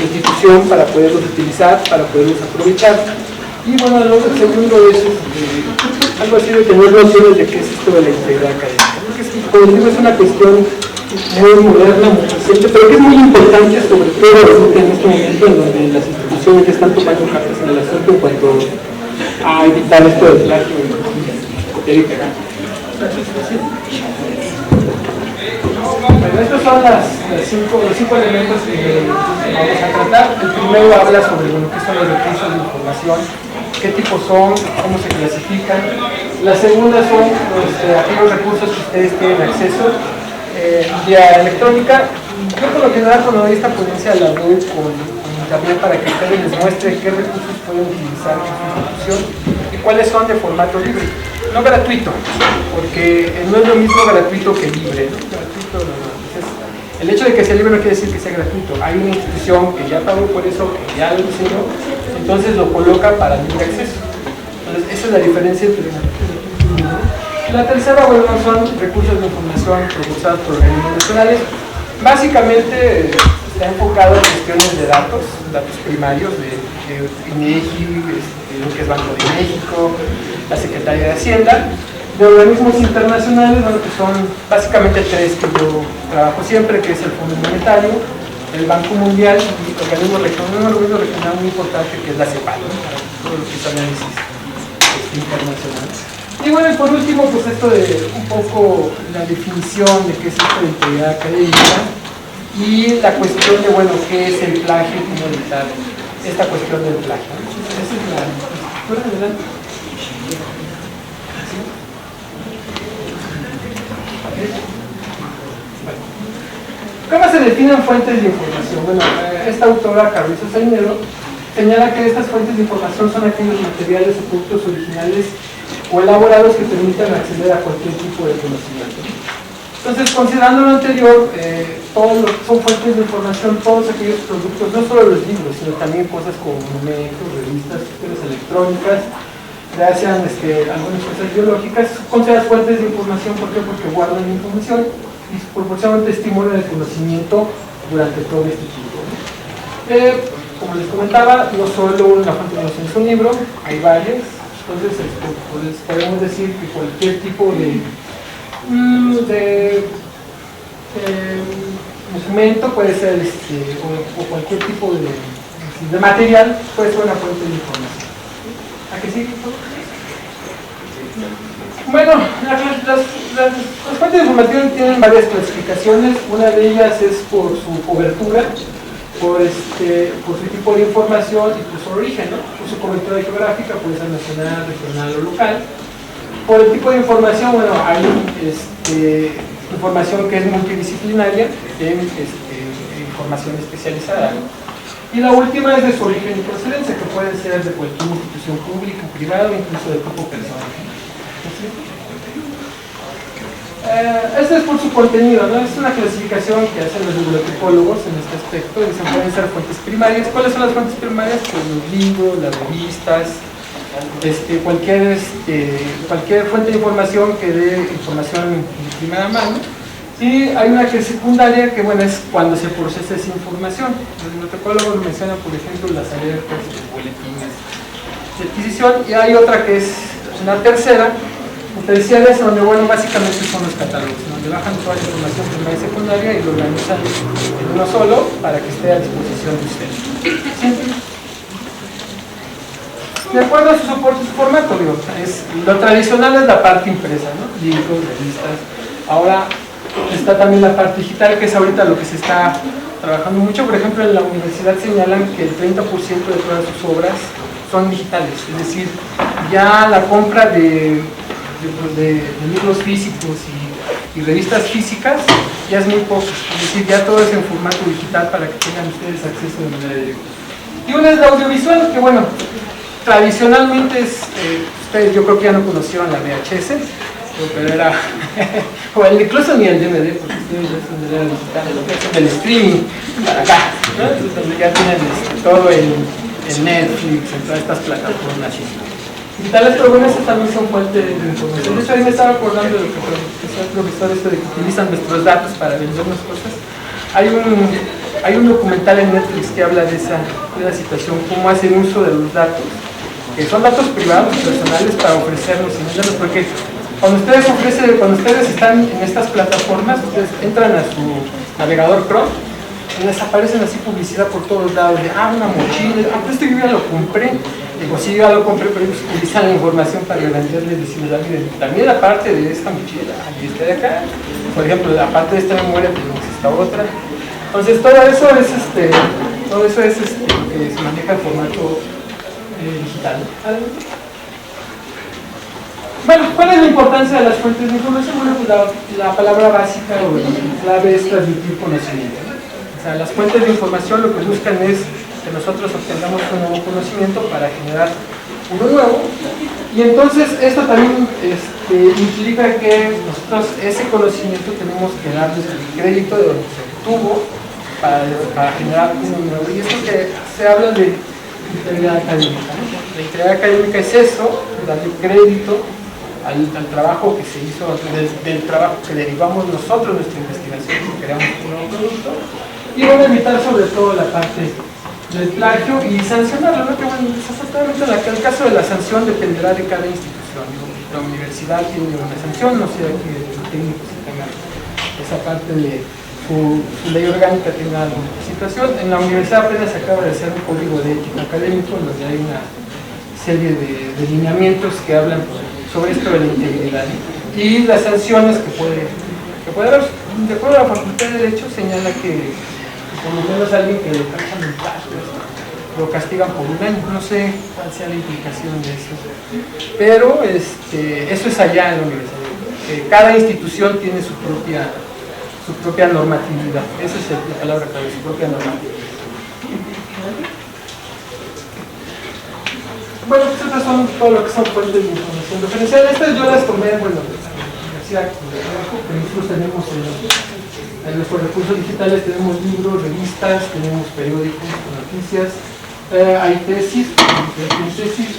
institución para poderlos utilizar, para poderlos aprovechar. Y bueno, el segundo es algo así de tener nociones de qué es esto de la integridad académica. Porque como digo, es una cuestión muy moderna, muy reciente, pero que es muy importante, sobre todo en este momento en donde las instituciones ya están tomando cartas en el asunto en cuanto a evitar esto del plagio y copiar y pegar. Bueno, estos son los cinco elementos que vamos a tratar. El primero habla sobre qué son los recursos de información, qué tipos son, cómo se clasifican. La segunda son aquellos recursos que ustedes tienen acceso vía electrónica. Yo por lo general cuando doy esta ponencia la doy con internet para que ustedes les muestre qué recursos pueden utilizar en su institución y cuáles son de formato libre, no gratuito, porque no es lo mismo gratuito que libre, ¿no? Gratuito no. Entonces, el hecho de que sea libre no quiere decir que sea gratuito. Hay una institución que ya pagó por eso, que ya lo diseñó, entonces lo coloca para libre acceso. Entonces, esa es la diferencia entre gratuito y libre. La tercera, bueno, son recursos de información producidos por organismos nacionales. Básicamente está enfocado en cuestiones de datos primarios de INEGI, lo que es Banco de México, la Secretaría de Hacienda, de organismos internacionales, bueno, que son básicamente tres que yo trabajo siempre, que es el Fondo Monetario, el Banco Mundial y un organismo regional muy importante que es la CEPAL, ¿no? Para todo lo que es análisis internacional. Y bueno, y por último, pues esto de un poco la definición de qué es esto de integridad académica y la cuestión de, bueno, qué es el plagio y cómo evitar esta cuestión del plagio. Esa es la estructura. Adelante. ¿Cómo se definen fuentes de información? Bueno, esta autora, Carrizo Sainero, señala que estas fuentes de información son aquellos materiales o productos originales o elaborados que permitan acceder a cualquier tipo de conocimiento. Entonces, considerando lo anterior, son fuentes de información todos aquellos productos, no solo los libros, sino también cosas como monumentos, revistas, cuestiones electrónicas, ya sean algunas cosas biológicas, consideradas fuentes de información. ¿Por qué? Porque guardan información y proporcionan testimonio del conocimiento durante todo este tiempo. Como les comentaba, no solo una fuente de información es un libro, hay varias. Entonces, pues, podemos decir que cualquier tipo de instrumento puede ser, o cualquier tipo de material puede ser una fuente de información. ¿A qué sigue? Bueno, las fuentes de información tienen varias clasificaciones. Una de ellas es por su cobertura, por su tipo de información y por su origen, ¿no? Por su cobertura geográfica, puede ser nacional, regional o local. Por el tipo de información, bueno, hay información que es multidisciplinaria, información especializada, ¿no? Y la última es de su origen y procedencia, que puede ser de cualquier institución pública, privada o incluso de tipo personal. Esto es por su contenido, ¿no? Es una clasificación que hacen los bibliotecólogos en este aspecto. Dicen, pueden ser fuentes primarias. ¿Cuáles son las fuentes primarias? Pues los libros, las revistas, cualquier fuente de información que dé información de primera mano. Y hay una que es secundaria, que bueno, es cuando se procesa esa información. Los bibliotecólogos mencionan, por ejemplo, las alertas, los boletines de adquisición, y hay otra que es una terciaria, donde, bueno, básicamente son los catálogos, donde bajan toda la información primaria y secundaria y lo organizan en uno solo para que esté a disposición de ustedes. ¿Sí? De acuerdo a su soporte y su formato, lo tradicional es la parte impresa, ¿no? Libros, revistas. Ahora está también la parte digital, que es ahorita lo que se está trabajando mucho. Por ejemplo, en la universidad señalan que el 30% de todas sus obras son digitales, es decir, ya la compra de libros físicos y revistas físicas ya es muy poco, es decir, ya todo es en formato digital para que tengan ustedes acceso de manera directa. Y una es la audiovisual, que bueno, tradicionalmente ustedes yo creo que ya no conocieron la VHS, pero era, o incluso ni el DVD, porque ustedes ya son de la digital, del streaming para acá, ¿no? Entonces, donde ya tienen todo en Netflix, en todas estas plataformas digitales, pero bueno, esas también son fuentes de información. De hecho, ahí me estaba acordando de lo que decía el profesor, esto de que utilizan nuestros datos para vendernos cosas. Hay un documental en Netflix que habla de la situación, cómo hacen uso de los datos, que son datos privados, personales, para ofrecernos y venderlos, porque cuando ustedes están en estas plataformas, ustedes entran a su navegador Chrome, les aparecen así publicidad por todos lados, de una mochila, esto yo ya lo compré. Digo, sí, yo ya lo compré, pero ellos utilizan la información para venderles, decirles, también aparte de esta mochila, y esta de acá, por ejemplo, aparte de esta memoria tenemos esta otra. Entonces todo eso es lo que se maneja en formato digital. Bueno, ¿cuál es la importancia de las fuentes de información? Bueno, pues la palabra básica o la clave es transmitir conocimiento, ¿no? O sea, las fuentes de información lo que buscan es que nosotros obtengamos un nuevo conocimiento para generar uno nuevo, y entonces esto también implica que nosotros ese conocimiento tenemos que darles el crédito de donde se obtuvo para generar uno nuevo. Y esto que se habla de integridad académica, ¿no? La integridad académica es eso, darle crédito al trabajo que se hizo, del trabajo que derivamos nosotros de nuestra investigación, que creamos un nuevo producto, y van a evitar sobre todo la parte del plagio y sancionarlo, ¿no? Que bueno, desafortunadamente en el caso de la sanción dependerá de cada institución. La universidad tiene una sanción, no sé aquí el técnico si tenga esa parte de su ley orgánica tenga alguna situación. En la universidad apenas se acaba de hacer un código de ética académico en donde hay una serie de lineamientos que hablan sobre esto de la integridad, ¿no? Y las sanciones que puede haber. De acuerdo a la Facultad de Derecho señala que por lo menos alguien que le causan un paso lo castigan por un año. No sé cuál sea la implicación de eso, pero eso es allá en la universidad. Cada institución tiene su propia normatividad. Esa es la palabra clave, su propia normatividad. Bueno, pues estas son todo lo que son fuentes de información referencial. Estas yo las tomé, bueno, de la universidad que nosotros tenemos en nuestros recursos digitales, tenemos libros, revistas, tenemos periódicos, noticias, hay tesis,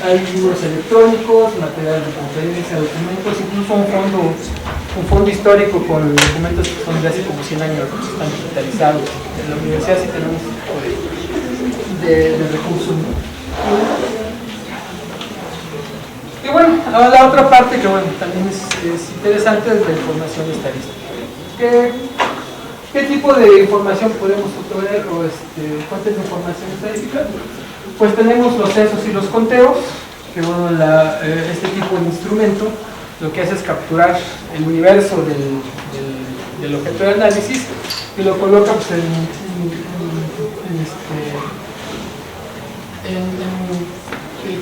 hay libros electrónicos, material de conferencia, documentos, incluso un fondo histórico con documentos que son de hace como 100 años, que están digitalizados. En la universidad sí tenemos ese tipo de recursos, ¿no? Y bueno, la otra parte que bueno, también es interesante es la información estadística. ¿Qué tipo de información podemos obtener o fuentes de información estadística? Pues tenemos los censos y los conteos, que bueno, este tipo de instrumento lo que hace es capturar el universo del objeto de análisis y lo coloca pues,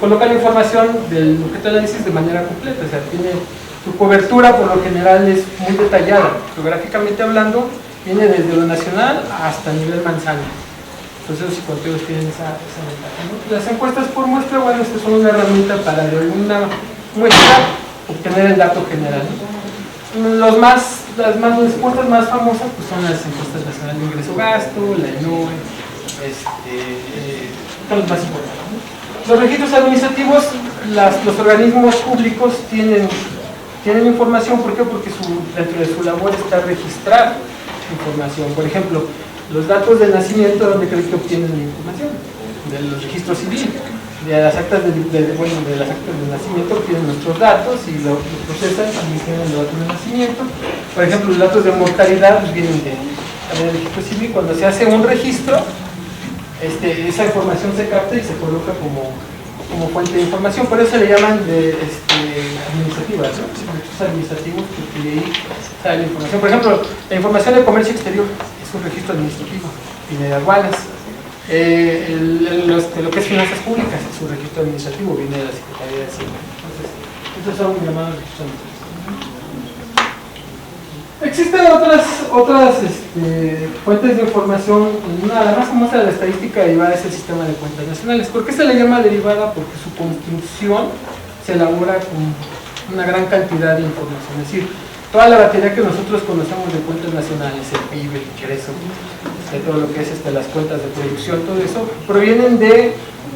coloca la información del objeto de análisis de manera completa, o sea, su cobertura por lo general es muy detallada, geográficamente hablando, viene desde lo nacional hasta el nivel manzana. Entonces los conteos tienen esa ventaja, ¿no? Las encuestas por muestra, bueno, son una herramienta para de alguna muestra obtener el dato general, ¿no? Las encuestas más famosas pues, son las encuestas nacionales de ingreso-gasto, la ENOE, son las más importantes, ¿no? Los registros administrativos, los organismos públicos tienen información. ¿Por qué? Porque dentro de su labor está registrar información. Por ejemplo, los datos de nacimiento, ¿dónde creen que obtienen la información? De los registros civiles. De las actas de nacimiento obtienen nuestros datos y los procesan, también tienen los datos de nacimiento. Por ejemplo, los datos de mortalidad pues, vienen del registro civil. Cuando se hace un registro, esa información se capta y se coloca como fuente de información. Por eso se le llaman administrativas, ¿no? Registros administrativos, porque de ahí sale la información. Por ejemplo, la información de comercio exterior es un registro administrativo, viene de aduanas. Lo que es finanzas públicas es un registro administrativo, viene de la Secretaría de Hacienda. Entonces, esos son llamados registros administrativos. Existen otras fuentes de información. La más famosa de la estadística derivada es el sistema de cuentas nacionales. ¿Por qué se le llama derivada? Porque su construcción se elabora con una gran cantidad de información. Es decir, toda la batería que nosotros conocemos de cuentas nacionales, el PIB, el ingreso, todo lo que es las cuentas de producción, todo eso, provienen de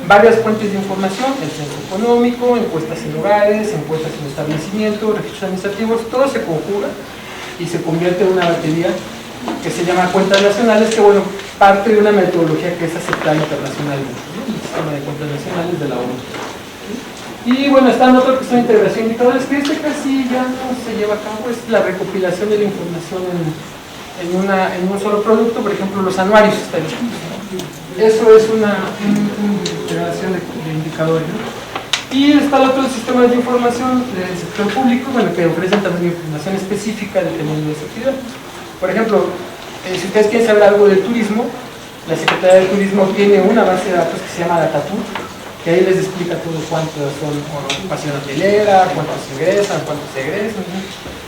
varias fuentes de información: el censo económico, encuestas en hogares, encuestas en establecimientos, registros administrativos. Todo se conjuga y se convierte en una batería que se llama cuentas nacionales, que bueno, parte de una metodología que es aceptada internacionalmente, ¿no? El sistema de cuentas nacionales de la ONU. Y bueno, está en otro que son integración de indicadores, que casi ya no se lleva a cabo, es la recopilación de la información en un solo producto. Por ejemplo, los anuarios estadísticos, ¿no? Eso es una integración de indicadores, ¿no? Y está el otro sistema de información del sector público, bueno, que ofrecen también información específica dependiendo de su actividad. Por ejemplo, si ustedes quieren saber algo del turismo, la Secretaría de Turismo tiene una base de datos que se llama DataTour, que ahí les explica todo cuántos son ocupación hotelera, cuántos ingresan, cuántos egresan,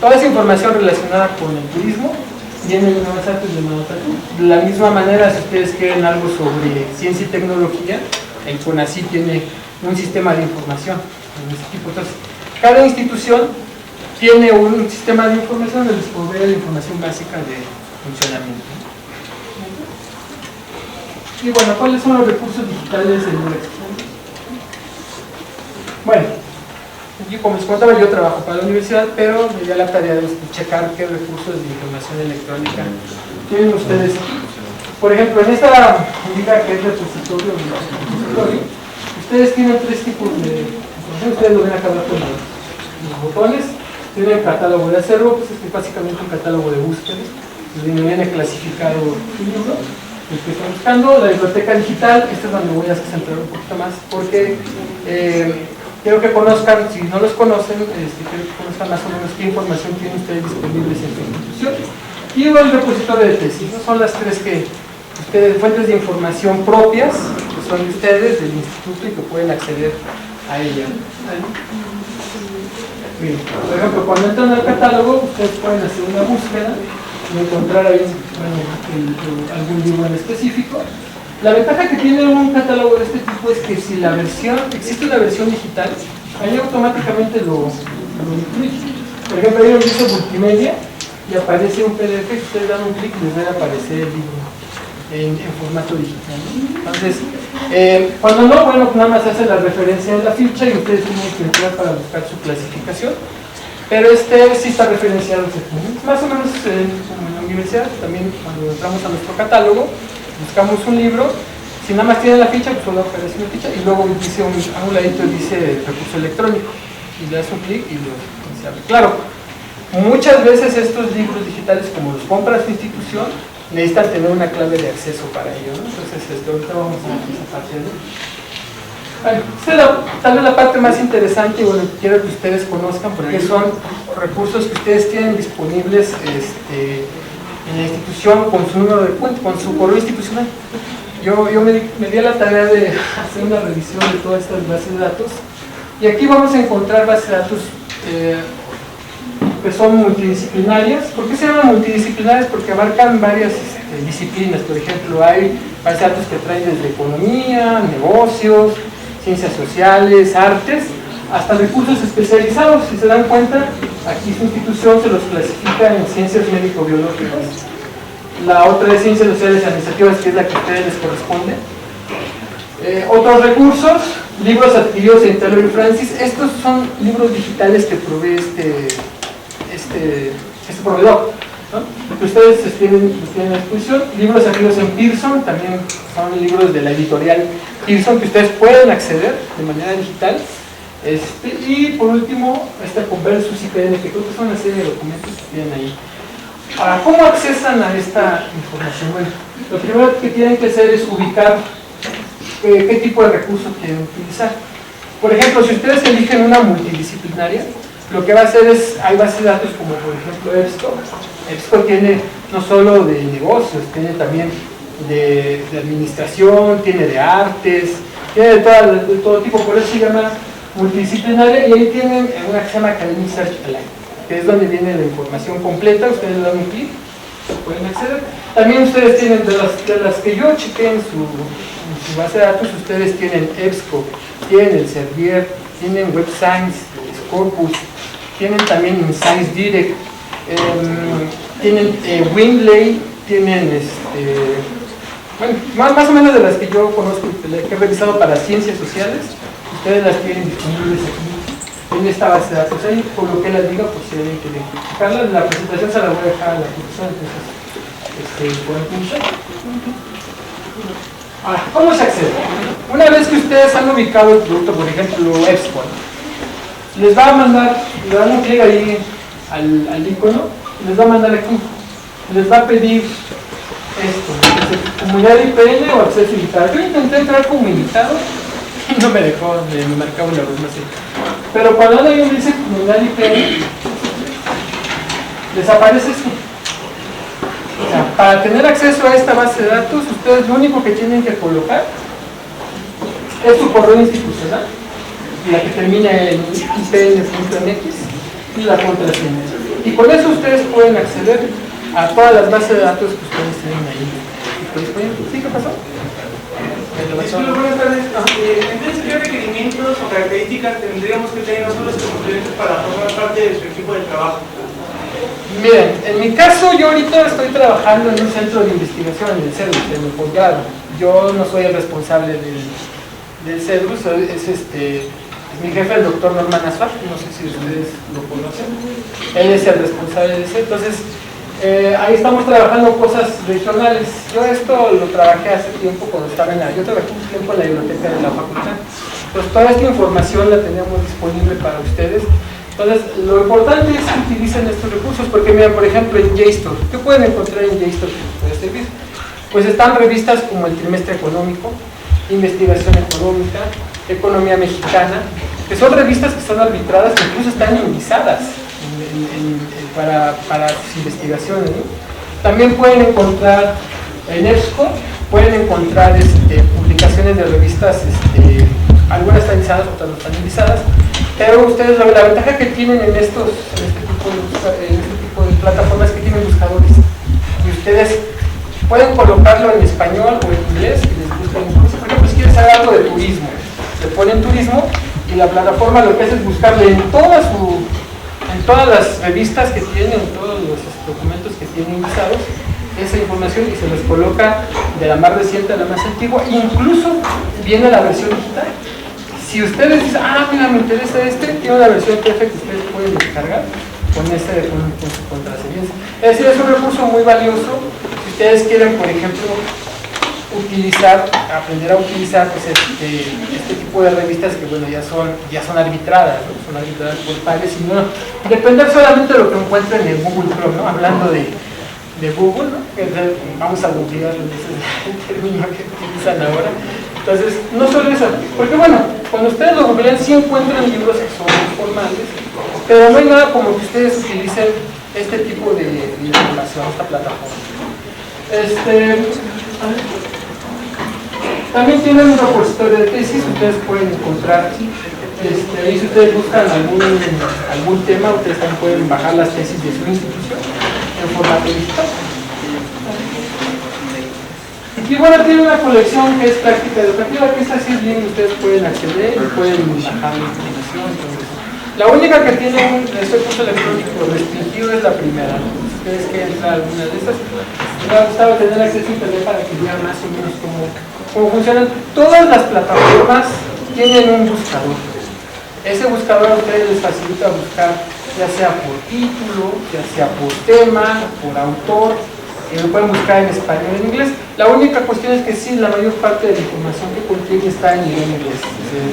toda esa información relacionada con el turismo viene en Nuevas Artes de Manotatu. De la misma manera, si ustedes quieren algo sobre ciencia y tecnología, el CONACYT tiene un sistema de información en ese tipo. Entonces, cada institución tiene un sistema de información que les provee la información básica de funcionamiento. Y bueno, ¿cuáles son los recursos digitales en UX? Bueno, como les contaba, yo trabajo para la universidad, pero me dio la tarea de checar qué recursos de información electrónica tienen ustedes. Por ejemplo, en esta liga que es repositorio, ustedes tienen tres tipos de información. Ustedes lo ven acá abajo en los botones. Tienen el catálogo de acervo, pues es básicamente un catálogo de búsqueda, donde viene clasificado su libro, el que están buscando. La biblioteca digital, esta es donde voy a centrar un poquito más, porque quiero que conozcan, si no los conocen, quiero que conozcan más o menos qué información tienen ustedes disponibles en su institución. Y el repositorio de tesis, ¿no? Son las tres que ustedes, fuentes de información propias, que son de ustedes, del instituto, y que pueden acceder a ella. Bien, por ejemplo, cuando entran al catálogo, ustedes pueden hacer una búsqueda y encontrar ahí algún libro en específico. La ventaja que tiene un catálogo de este tipo es que si existe una versión digital, ahí automáticamente lo incluye. Por ejemplo, ahí dice multimedia y aparece un PDF, que ustedes dan un clic y les va a aparecer el libro en formato digital. Entonces, cuando no, bueno, nada más hace la referencia en la ficha y ustedes tienen que entrar para buscar su clasificación. Pero sí está referenciado, más o menos como en la universidad. También cuando entramos a nuestro catálogo, buscamos un libro, si nada más tiene la ficha, pues solo aparece una ficha y luego dice a un ladito dice recurso electrónico y le das un clic y se abre. Claro, muchas veces estos libros digitales, como los compra su institución, necesitan tener una clave de acceso para ello, ¿no? Entonces ahorita vamos a esa parte, ¿no? Bueno, tal vez la parte más interesante, y bueno, quiero que ustedes conozcan, porque son recursos que ustedes tienen disponibles en la institución con su número de cuenta, con su correo institucional. Yo me di a la tarea de hacer una revisión de todas estas bases de datos, y aquí vamos a encontrar bases de datos que son multidisciplinarias. ¿Por qué se llaman multidisciplinarias? Porque abarcan varias disciplinas. Por ejemplo, hay bases de datos que traen desde economía, negocios, ciencias sociales, artes, hasta recursos especializados. Si se dan cuenta, aquí su institución se los clasifica en ciencias médico-biológicas. La otra es ciencias sociales y administrativas, que es la que a ustedes les corresponde. Otros recursos, libros adquiridos en Taylor y Francis. Estos son libros digitales que provee este proveedor, ¿no? Que ustedes tienen a disposición. Libros adquiridos en Pearson, también son libros de la editorial Pearson que ustedes pueden acceder de manera digital. Y por último, Conversus IPN, que creo que son una serie de documentos que tienen ahí. Ahora, ¿cómo accesan a esta información? Bueno, lo primero que tienen que hacer es ubicar qué tipo de recursos quieren utilizar. Por ejemplo, si ustedes eligen una multidisciplinaria, lo que va a hacer es, hay bases de datos como por ejemplo EBSCO. EBSCO tiene no solo de negocios, tiene también de administración, tiene de artes, tiene de todo tipo, por eso se llama multidisciplinaria, y ahí tienen una que se llama Academic Search Alike, que es donde viene la información completa. Ustedes le dan un clic, pueden acceder. También ustedes tienen, de las que yo chequé en su base de datos, ustedes tienen EBSCO, tienen el Servier, tienen Web Science, Scopus, tienen también Science Direct, tienen Wingley, tienen bueno, más o menos de las que yo conozco, que he revisado para ciencias sociales, ustedes las tienen disponibles aquí en esta base de datos. Ahí coloqué las ligas por si alguien quiere checarlas. La presentación se la voy a dejar a la profesora, entonces pueden pinchar. Ahora, ¿cómo se accede? Una vez que ustedes han ubicado el producto, por ejemplo EBSCO, les va a mandar, le dan un clic ahí al icono, les va a mandar aquí, les va a pedir esto, comunidad IPN o acceso invitado. Yo intenté entrar como invitado y no me dejó, me marcaba la voz más cerca. Pero cuando alguien dice comunidad IPN, les aparece esto. O sea, para tener acceso a esta base de datos, ustedes lo único que tienen que colocar es su correo institucional, la que termina en ipn.mx y la contraseña. Y con eso ustedes pueden acceder a todas las bases de datos que ustedes tienen ahí. ¿Sí? ¿Qué pasó? Buenas tardes. Entonces, ¿qué requerimientos o características tendríamos que tener nosotros como estudiantes para formar parte de su equipo de trabajo? Miren, en mi caso yo ahorita estoy trabajando en un centro de investigación en el CEDUS, en el posgrado. Yo no soy el responsable del CEDUS, es mi jefe, el doctor Norman Asfar, no sé si ustedes lo conocen. Él es el responsable de ese. Entonces, ahí estamos trabajando cosas regionales. Yo esto lo trabajé hace tiempo cuando estaba yo trabajé un tiempo en la biblioteca de la facultad. Entonces, toda esta información la tenemos disponible para ustedes. Entonces, lo importante es que utilicen estos recursos, porque miren, por ejemplo, en JSTOR, ¿qué pueden encontrar en JSTOR que les puede servir? Pues están revistas como el Trimestre Económico, Investigación Económica, Economía Mexicana, que son revistas que son arbitradas, que incluso están indizadas para sus investigaciones, ¿no? También pueden encontrar en EBSCO, pueden encontrar publicaciones de revistas, algunas están indizadas, otras no están indizadas, pero ustedes la ventaja que tienen en este tipo de plataformas es que tienen buscadores, y ustedes pueden colocarlo en español o en inglés y les buscan incluso, por ejemplo, si quieren saber algo de turismo, le ponen turismo y la plataforma lo que hace es buscarle en todas las revistas que tienen, en todos los documentos que tienen indizados, esa información y se les coloca de la más reciente a la más antigua, incluso viene la versión digital. Si ustedes dicen, mira, me interesa tiene una versión PDF que ustedes pueden descargar con su contraseña. Es decir, es un recurso muy valioso. Si ustedes quieren, por ejemplo, aprender a utilizar pues, este tipo de revistas que bueno, ya son arbitradas, ¿no? Son arbitradas por pares y no depender solamente de lo que encuentren en Google Chrome, ¿no? Hablando de Google, ¿no? Vamos a googlear el término que utilizan ahora. Entonces, no solo eso, porque bueno, cuando ustedes lo googlean sí encuentran libros que son formales, pero no hay nada como que ustedes utilicen este tipo de información, esta plataforma. También tienen un repositorio de tesis, ustedes pueden encontrar, ahí si ustedes buscan algún tema, ustedes también pueden bajar las tesis de su institución en formato digital. Y bueno, tiene una colección que es práctica educativa, que esta sí es bien, ustedes pueden acceder y pueden bajar la información. Entonces, la única que tiene este curso electrónico restringido es la primera, ¿no? Si ustedes quieren entrar a alguna de estas, me ha gustado tener acceso a internet para que vean más o menos cómo funcionan. Todas las plataformas tienen un buscador. Ese buscador a ustedes les facilita buscar, ya sea por título, ya sea por tema, por autor, y lo pueden buscar en español o en inglés. La única cuestión es que sí, la mayor parte de la información que contiene está en inglés. El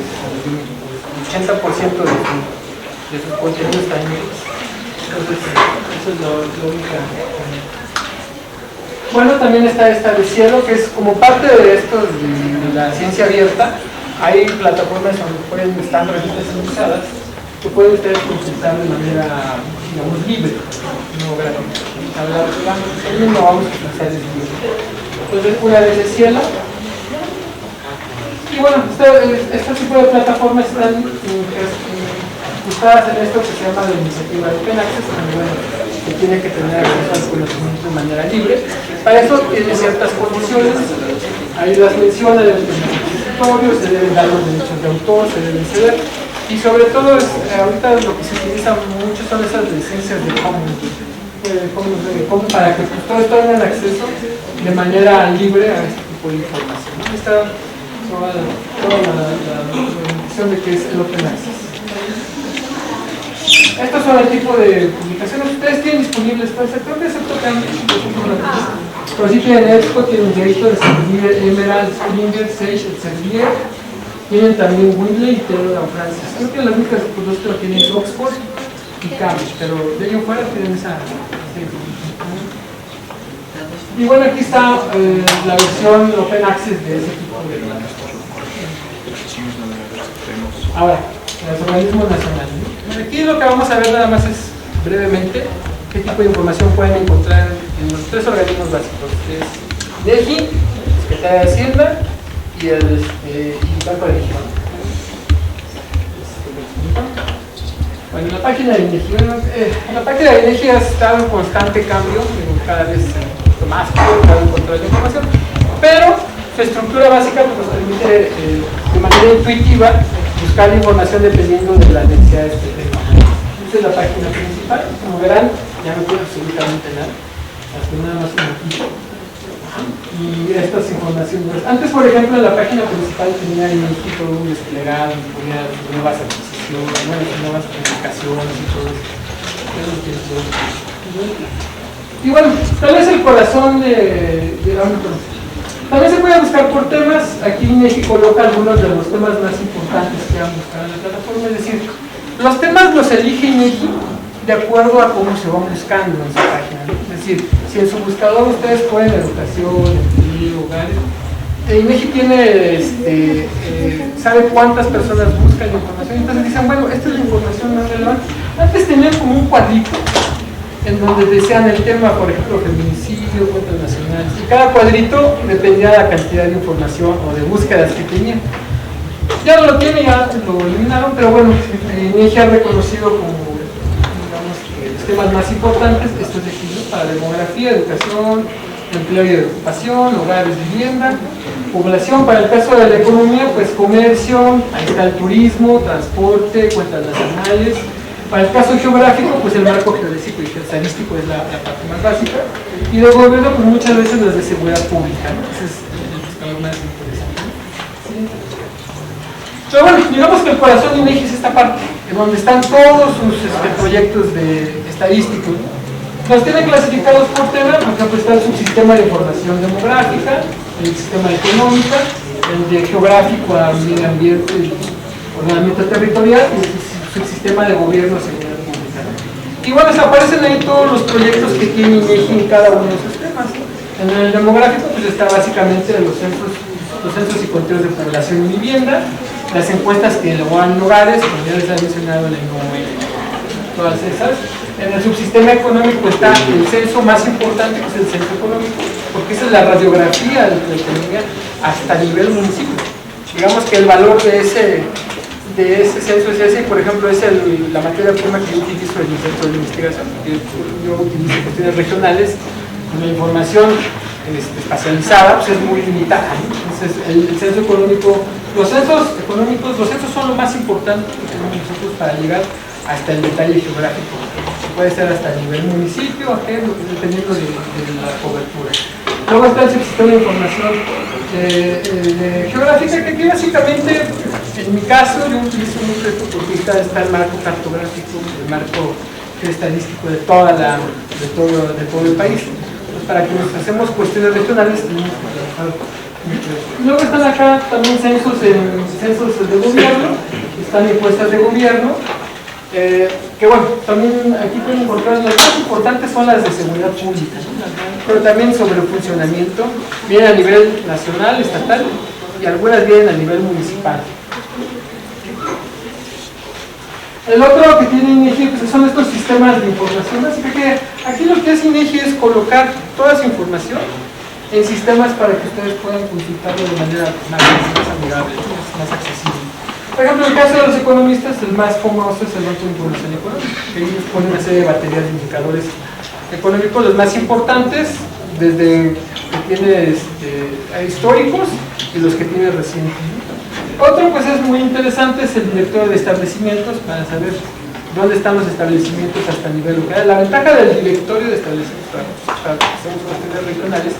80% de su contenido está en inglés. Entonces, eso es lo único. Bueno, también está esta de Cielo, que es como parte de esto de la ciencia abierta. Hay plataformas donde están revistas indizadas que pueden ustedes consultar de manera, digamos, libre, no gratuita. No vamos a utilizar el libro. Entonces, una vez es Cielo. Y bueno, este tipo de plataformas están usadas en esto que se llama la iniciativa de Open Access, que tiene que tener acceso al conocimiento de manera libre. Para eso tiene ciertas condiciones, ahí las menciona, deben tener repositorios, se deben dar los derechos de autor, se deben ceder, y sobre todo ahorita lo que se utiliza mucho son esas licencias de Commons, para que todos tengan acceso de manera libre a este tipo de información, ¿no? Está toda la definición de qué es el Open Access. Estos son el tipo de publicaciones. Ustedes tienen disponibles todo el sector, excepto Cambridge, pero sí tienen EBSCO, tienen JSTOR, Emerald, Springer, Sage, Elsevier, tienen también Windley y Taylor and Francis. Creo que las únicas dos que lo tienen es Oxford y Cambridge, pero de ello fuera tienen esa información. Y bueno, aquí está la versión Open Access de ese tipo de plataformas. Ahora, los organismos nacionales. Aquí lo que vamos a ver nada más es brevemente qué tipo de información pueden encontrar en los tres organismos básicos, que es INEGI, Secretaría de Hacienda y el para elegir. Bueno, la página de INEGI, la página de INEGI ha estado en constante cambio, cada vez más para encontrar la información, pero su estructura básica nos permite de manera intuitiva buscar la información dependiendo de las necesidades que tenemos. Esta es la página principal, como verán, ya no tiene absolutamente nada, hasta nada más un poquito. Y estas informaciones, antes por ejemplo en la página principal tenía todo un desplegado, ponía nuevas adquisiciones, nuevas publicaciones y todo eso. Y bueno, tal vez el corazón también se puede buscar por temas. Aquí INEGI coloca algunos de los temas más importantes que van a buscar en la plataforma, es decir, los temas los elige INEGI de acuerdo a cómo se van buscando en su página, ¿no? Es decir, si en su buscador ustedes ponen educación, empleo, hogares, INEGI tiene, sabe cuántas personas buscan información, entonces dicen, bueno, esta es la información más relevante. Antes tenían como un cuadrito en donde decían el tema, por ejemplo, feminicidio, cuentas nacionales, y cada cuadrito dependía de la cantidad de información o de búsquedas que tenían. Ya no lo tiene, ya lo eliminaron, pero bueno, INEGI ha reconocido como los temas más importantes, estos de aquí, ¿no? Para demografía, educación, empleo y ocupación, hogares, vivienda, población. Para el caso de la economía, pues comercio, ahí está el turismo, transporte, cuentas nacionales. Para el caso geográfico, pues el marco geodésico y estadístico es la parte más básica. Y de gobierno, pues muchas veces las de seguridad pública, ¿no? Ese es el buscador más interesante. Pero bueno, digamos que el corazón de INEGI es esta parte, en donde están todos sus proyectos de estadísticos. Los tienen clasificados por tema, por ejemplo está el subsistema de información demográfica, el sistema económico, el de geográfico a medio ambiente y ordenamiento territorial, y el subsistema de gobierno y seguridad pública. Y bueno, aparecen ahí todos los proyectos que tiene INEGI en cada uno de esos temas. En el demográfico pues está básicamente los censos y conteos de población y vivienda, las encuestas que elaboran hogares, como ya les he mencionado en el todas esas. En el subsistema económico está el censo más importante, que es el censo económico, porque esa es la radiografía de la economía hasta nivel municipio. Digamos que el valor de ese censo es ese, por ejemplo, es la materia prima que yo utilizo en mi centro de investigación, porque yo utilizo cuestiones regionales, con la información espacializada, pues es muy limitada, ¿no? Entonces el censo económico, los censos son lo más importante que tenemos nosotros para llegar hasta el detalle geográfico. Puede ser hasta el nivel municipio, dependiendo de la cobertura. Luego está el sistema de información geográfica, que aquí básicamente, en mi caso, yo utilizo mucho esto porque está el marco cartográfico, el marco estadístico de todo el país. Entonces, para que nos hacemos cuestiones regionales, tenemos que trabajar mucho. Luego están acá también censos de gobierno, están encuestas de gobierno. Que bueno, también aquí pueden encontrar las más importantes son las de seguridad pública, ¿no? Pero también sobre el funcionamiento, vienen a nivel nacional, estatal y algunas vienen a nivel municipal. El otro que tiene INEGI pues son estos sistemas de información, así que aquí lo que hace INEGI es colocar toda esa información en sistemas para que ustedes puedan consultarlo de manera más amigable, más accesible. Por ejemplo, en el caso de los economistas, el más famoso es el Banco de Información Económica, que ellos ponen una serie de baterías de indicadores económicos, los más importantes, desde que tiene históricos y los que tiene recientes. Otro, pues es muy interesante, es el directorio de establecimientos, para saber dónde están los establecimientos hasta el nivel local. La ventaja del directorio de establecimientos, para que hacemos cuestiones regionales,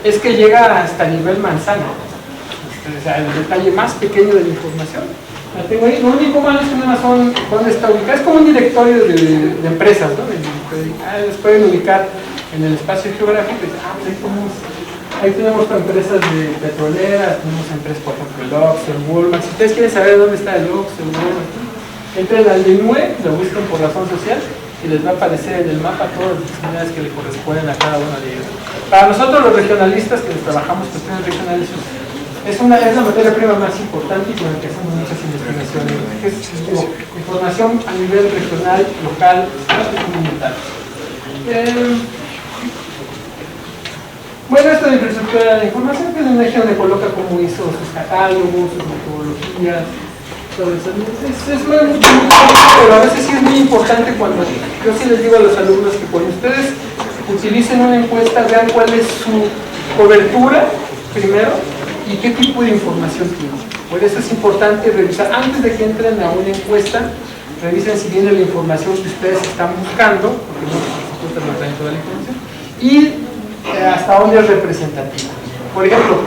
es que llega hasta el nivel manzana, o sea, el detalle más pequeño de la información. La tengo ahí. Lo único malo es que nada más son dónde está ubicada. Es como un directorio de empresas, ¿no? Los pueden ubicar en el espacio geográfico y pues ahí tenemos empresas de petroleras, tenemos empresas, por ejemplo, el Ox, el Walmart. Si ustedes quieren saber dónde está el Ox, el Walmart, entren al menú, lo buscan por razón social y les va a aparecer en el mapa todas las unidades que le corresponden a cada una de ellas. Para nosotros los regionalistas que trabajamos cuestiones regionales, es la materia prima más importante y con la que hacemos muchas investigaciones. Es información a nivel regional, local, y comunitario. Bueno, esto de infraestructura de la información, que es un eje donde coloca cómo hizo sus catálogos, sus metodologías. metodologías, todo eso. Es muy, pero a veces sí es muy importante cuando yo sí les digo a los alumnos que cuando ustedes utilicen una encuesta, vean cuál es su cobertura primero y qué tipo de información tiene. Por eso es importante revisar, antes de que entren a una encuesta, revisen si viene la información que ustedes están buscando, porque no, por supuesto, no traen toda la información, y hasta dónde es representativa. Por ejemplo,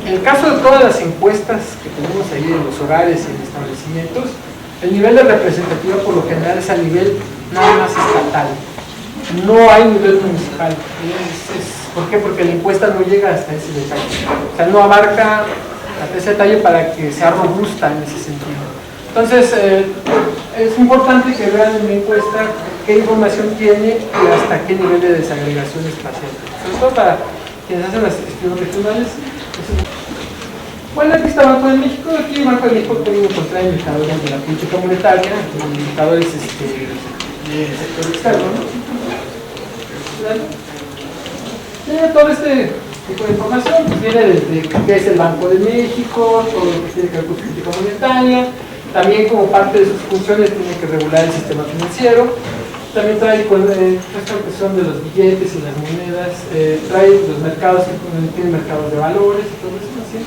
en el caso de todas las encuestas que tenemos ahí en los hogares y en establecimientos, el nivel de representatividad por lo general es a nivel nada más estatal. No hay nivel municipal. ¿Por qué? Porque la encuesta no llega hasta ese detalle. O sea, no abarca hasta ese detalle para que sea robusta en ese sentido. Entonces, es importante que vean en la encuesta qué información tiene y hasta qué nivel de desagregación espacial. Sobre todo para quienes hacen las estudios regionales. Bueno, aquí está Banco de México. Aquí Banco de México pueden encontrar indicadores de la política monetaria, indicadores del sector externo, ¿no? Tiene todo este tipo de información, pues viene desde qué es el Banco de México, todo lo que tiene que ver con política monetaria, también como parte de sus funciones tiene que regular el sistema financiero, también trae esta cuestión de los billetes y las monedas, trae los mercados, tiene mercados de valores y todo eso, ¿sí?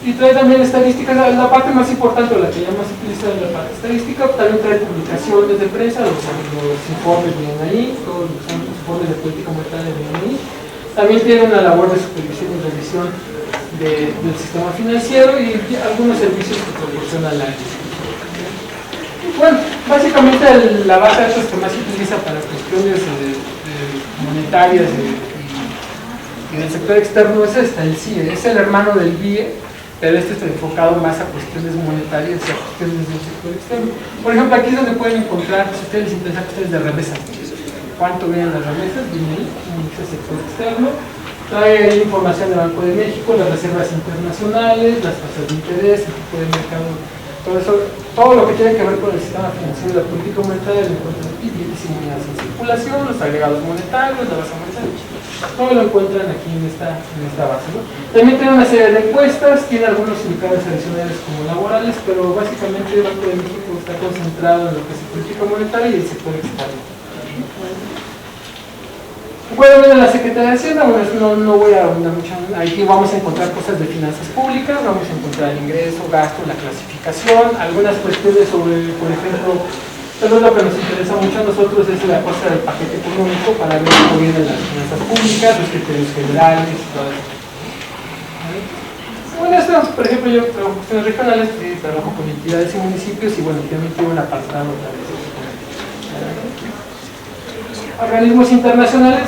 Y trae también estadísticas, la parte más importante, la que ya más se utiliza es la parte estadística, también trae publicaciones de prensa, los informes vienen ahí, todos los informes de política monetaria vienen ahí. También tiene una labor de supervisión y revisión del sistema financiero y algunos servicios que proporciona la institución. Bueno, básicamente la base de datos que más se utiliza para cuestiones monetarias y del sector externo es esta, el CIE, es el hermano del BIE, pero este está enfocado más a cuestiones monetarias y a cuestiones del sector externo. Por ejemplo, aquí es donde pueden encontrar, si ustedes les interesa, cuestiones de remesas. ¿Cuánto vienen las remesas? Viene ahí, en el sector externo. Trae información del Banco de México, las reservas internacionales, las tasas de interés, el tipo de mercado, todo eso, todo lo que tiene que ver con el sistema financiero y la política monetaria, lo encuentran aquí, billetes y monedas en circulación, los agregados monetarios, la base monetaria. Todo lo encuentran aquí en esta base, ¿no? También tiene una serie de encuestas, tiene algunos indicadores adicionales como laborales, pero básicamente el Banco de México está concentrado en lo que es política monetaria y el sector externo. Pueden ver en la Secretaría de Hacienda, bueno, no voy a ahondar mucho, aquí vamos a encontrar cosas de finanzas públicas, vamos a encontrar el ingreso, gasto, la clasificación, algunas cuestiones sobre, por ejemplo, eso es lo que nos interesa mucho a nosotros, es la cosa del paquete económico para ver cómo vienen las finanzas públicas, los criterios generales y todo eso. Bueno, esto, por ejemplo, yo trabajo en cuestiones regionales, trabajo con entidades y municipios y bueno, también tengo un apartado otra vez. Organismos internacionales.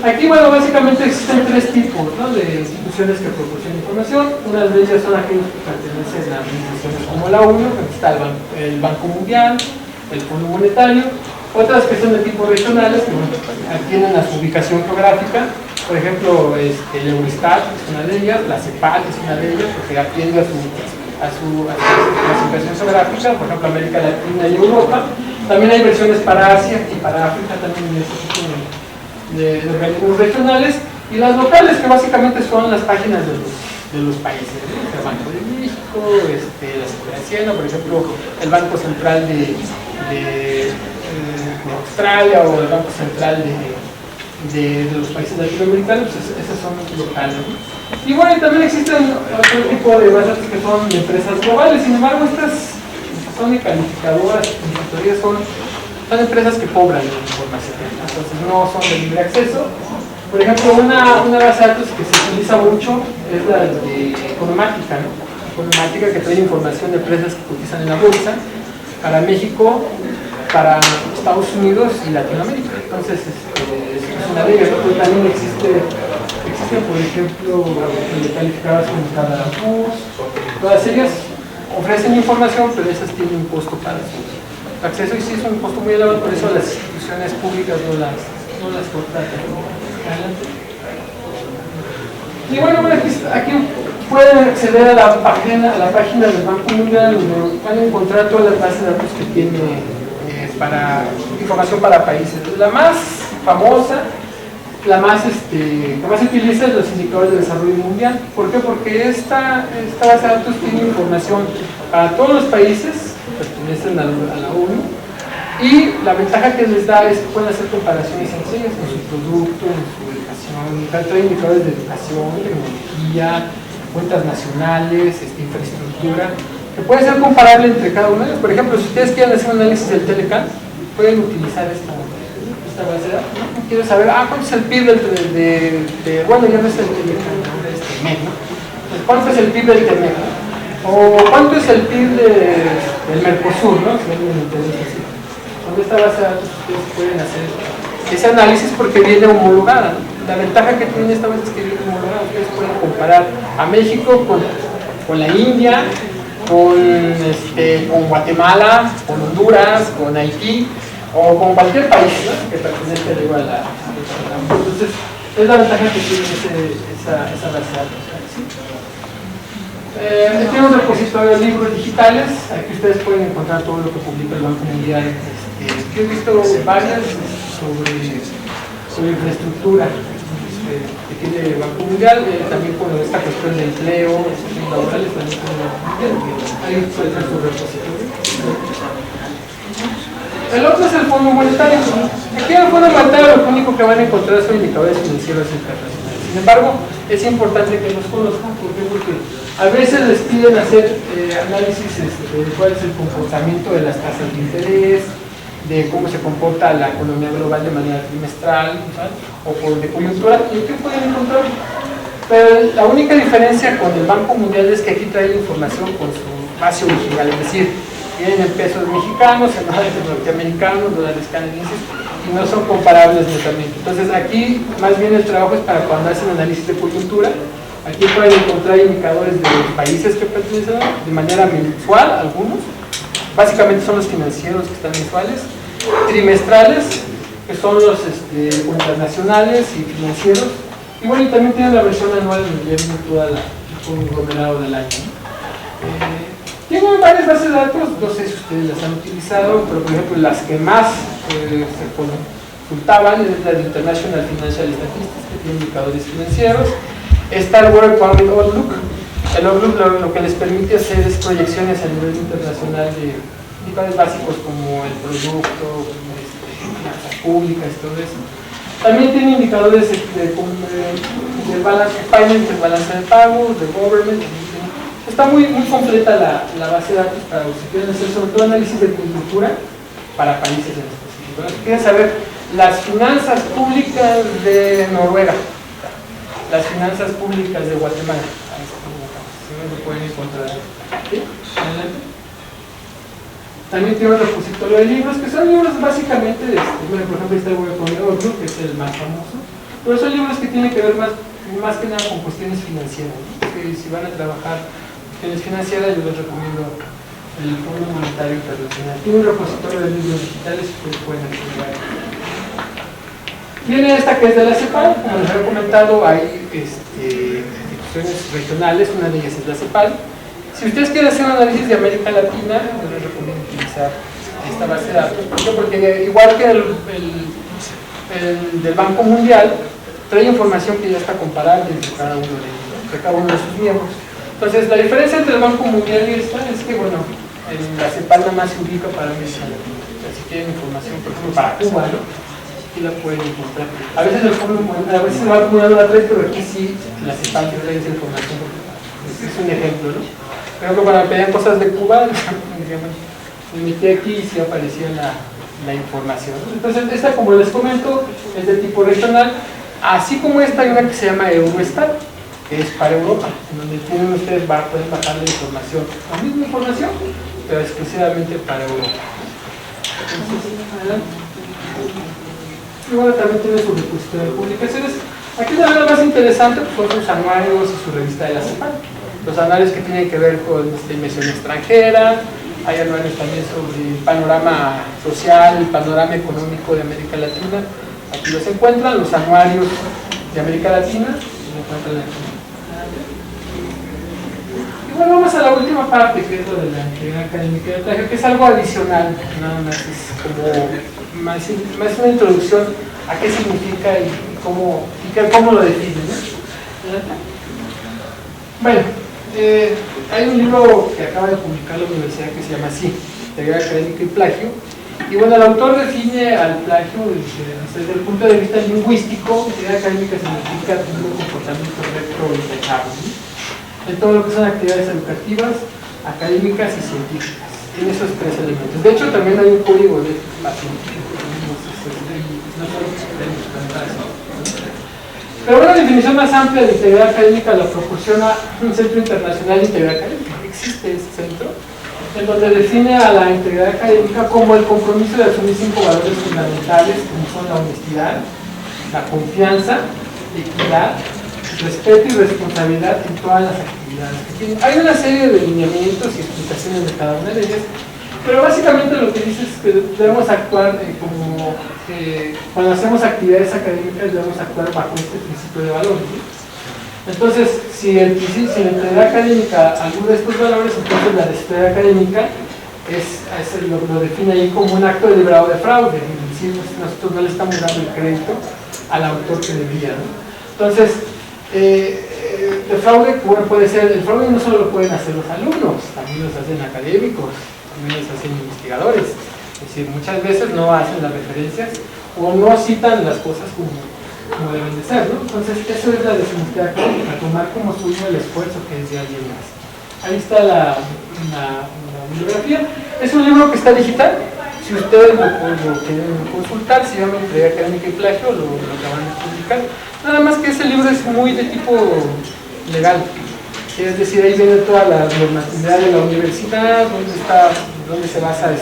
Aquí, bueno, básicamente existen tres tipos, ¿no?, de instituciones que proporcionan información. Unas de ellas son aquellos que pertenecen a organizaciones como la ONU, que está el Banco Mundial, el Fondo Monetario. Otras que son de tipo regionales, que bueno, tienen a su ubicación geográfica. Por ejemplo, el Eurostat es una de ellas, la CEPAL es una de ellas, porque atiende a su clasificación geográfica, por ejemplo, América Latina y Europa. También hay versiones para Asia y para África también en este tipo de organismos regionales, y las locales, que básicamente son las páginas de los países, ¿no? El Banco de México, la Secretaría de Hacienda, por ejemplo, el Banco Central de Australia o el Banco Central de los países latinoamericanos, pues esas son locales, ¿no? Y bueno, también existen otro tipo de bases que son de empresas globales, sin embargo estas son de calificadoras, consultorías, son empresas que cobran la información, entonces no son de libre acceso. Por ejemplo, una base de datos que se utiliza mucho es la de Economática, ¿no? Economática, que trae información de empresas que cotizan en la bolsa para México, para Estados Unidos y Latinoamérica. Entonces es una de ellas, ¿no? Pero también existen, por ejemplo, calificadoras como Standard&Poor's. Todas ellas ofrecen información, pero esas tienen un costo para su acceso, y sí es un costo muy elevado, por eso las instituciones públicas no las contratan. Y bueno, aquí pueden acceder a la página del Banco Mundial, donde van a encontrar todas las bases de datos que tiene para información para países. La más famosa la más, que más se utiliza es los indicadores de desarrollo mundial. ¿Por qué? Porque esta base de datos tiene información para todos los países que pertenecen a la ONU, y la ventaja que les da es que pueden hacer comparaciones sencillas en su producto, en su educación, trae indicadores de educación, tecnología, cuentas nacionales, infraestructura, que puede ser comparable entre cada uno de ellos. Por ejemplo, si ustedes quieren hacer un análisis del Telecan, pueden utilizar esta base de datos, ¿no? Quiero saber, ¿cuánto es el PIB bueno, ya no es el Telecan, ahora es TEMEC, ¿no? Pues, ¿cuánto es el PIB del TEMEC? O ¿cuánto es el PIB del Mercosur, ¿no? Si alguien interesa así. Con esta base de datos ustedes pueden hacer ese análisis porque viene homologada, ¿no? La ventaja que tiene esta base es que viene homologada. Ustedes pueden comparar a México con la India, con Guatemala, con Honduras, con Haití, o con cualquier país, ¿no? Que pertenezca a la. Entonces, es la ventaja que tiene esa base de datos, ¿sí? Tiene un repositorio de libros digitales. Aquí ustedes pueden encontrar todo lo que publica el Banco Mundial. Yo he visto varias sobre infraestructura que tiene el Banco Mundial, también con esta cuestión de empleo, laborales, también ahí puede ser su repositorio. El otro es el Fondo Monetario. Aquí en el Fondo Monetario lo único que van a encontrar son indicadores financieros internacionales. Sin embargo, es importante que los conozcan. Porque a veces les piden hacer análisis de cuál es el comportamiento de las tasas de interés, de cómo se comporta la economía global de manera trimestral, ¿sabes? O por de coyuntura, y aquí pueden encontrar. Pero la única diferencia con el Banco Mundial es que aquí trae información con su base original, es decir, vienen en pesos mexicanos, en dólares norteamericanos, dólares canadienses, y no son comparables netamente. Entonces aquí más bien el trabajo es para cuando hacen análisis de coyuntura. Aquí pueden encontrar indicadores de los países que pertenecen de manera mensual, algunos. Básicamente son los financieros que están mensuales, trimestrales, que son los internacionales y financieros, y bueno, y también tienen la versión anual donde viene todo el conglomerado del año, ¿no? Tienen varias bases de datos, no sé si ustedes las han utilizado, pero por ejemplo las que más se consultaban es la de International Financial Statistics, que tiene indicadores financieros. Está el World Economic Outlook. El Outlook lo que les permite hacer es proyecciones a nivel internacional de indicadores básicos como el producto, finanzas públicas, todo eso. También tiene indicadores de balance of payments, de balance de pagos, de government. Está muy completa la base de datos para si quieren hacer sobre todo análisis de coyuntura para países en específico. Si quieren saber las finanzas públicas de Noruega, las finanzas públicas de Guatemala, lo pueden encontrar. ¿Sí? También tiene un repositorio de libros, que son libros básicamente, bueno, por ejemplo, este World Economic Outlook, que es el más famoso, pero son libros que tienen que ver más que nada con cuestiones financieras, ¿no? Que si van a trabajar cuestiones financieras, yo les recomiendo el Fondo Monetario Internacional. Tiene un repositorio de libros digitales que ustedes pueden acceder. Viene esta que es de la CEPAL, como les he comentado, hay instituciones regionales, una de ellas es la CEPAL. Si ustedes quieren hacer un análisis de América Latina, yo les recomiendo utilizar esta base de datos. ¿Por qué? Porque igual que el del Banco Mundial, trae información que ya está comparable entre cada uno de sus miembros. Entonces, la diferencia entre el Banco Mundial y esta es que, bueno, la CEPAL nada más se ubica para América Latina. O sea, si quieren información, por ejemplo, para Cuba, ¿no? Aquí la pueden encontrar. A veces el Banco Mundial la trae, pero aquí sí la CEPAL trae esa información. Es un ejemplo, ¿no? Por ejemplo, cuando me pedían cosas de Cuba, me metí aquí y sí aparecía la información. Entonces, esta, como les comento, es de tipo regional. Así como esta, hay una que se llama Eurostat, que es para Europa, en donde ustedes pueden bajar la información, la misma información, pero exclusivamente para Europa. Entonces, adelante. Y bueno, también tiene su repositorio de publicaciones. Aquí también lo más interesante pues, son sus anuarios y su revista de la CEPAL. Los anuarios que tienen que ver con inversión extranjera, hay anuarios también sobre el panorama social, el panorama económico de América Latina. Aquí los encuentran, los anuarios de América Latina, los encuentran aquí. Y bueno, vamos a la última parte, que es lo de la actividad académica de traje, que es algo adicional, nada más, es como más una introducción a qué significa y cómo lo definen, ¿no? Bueno, hay un libro que acaba de publicar la universidad que se llama así, Teoría Académica y Plagio, y bueno, el autor define al plagio desde el punto de vista lingüístico. Teoría académica significa tener un comportamiento retroalimentado, ¿no? En todo lo que son actividades educativas, académicas y científicas, en esos tres elementos. De hecho, también hay un código de científicos, no solo pero una definición más amplia de integridad académica la proporciona un Centro Internacional de Integridad Académica. Existe ese centro, en donde define a la integridad académica como el compromiso de asumir 5 valores fundamentales, como son la honestidad, la confianza, equidad, respeto y responsabilidad en todas las actividades. Hay una serie de lineamientos y explicaciones de cada una de ellas, pero básicamente lo que dice es que debemos actuar como cuando hacemos actividades académicas debemos actuar bajo este principio de valores, ¿sí? Entonces, si la integridad académica alguno de estos valores, entonces la desigualdad académica lo define ahí como un acto deliberado de fraude, es decir, nosotros no le estamos dando el crédito al autor que debería, ¿no? Entonces, el fraude puede ser, el fraude no solo lo pueden hacer los alumnos, también los hacen académicos, también los hacen investigadores. Es decir, muchas veces no hacen las referencias o no citan las cosas como deben de ser, ¿no? Entonces, eso es la definición académica, tomar como suyo el esfuerzo que es de alguien más. Ahí está la bibliografía. Es un libro que está digital. Si ustedes lo quieren consultar, se llama Integridad Académica y Plagio, lo acaban de publicar. Nada más que ese libro es muy de tipo legal. Es decir, ahí viene toda la normatividad de la universidad, dónde se basa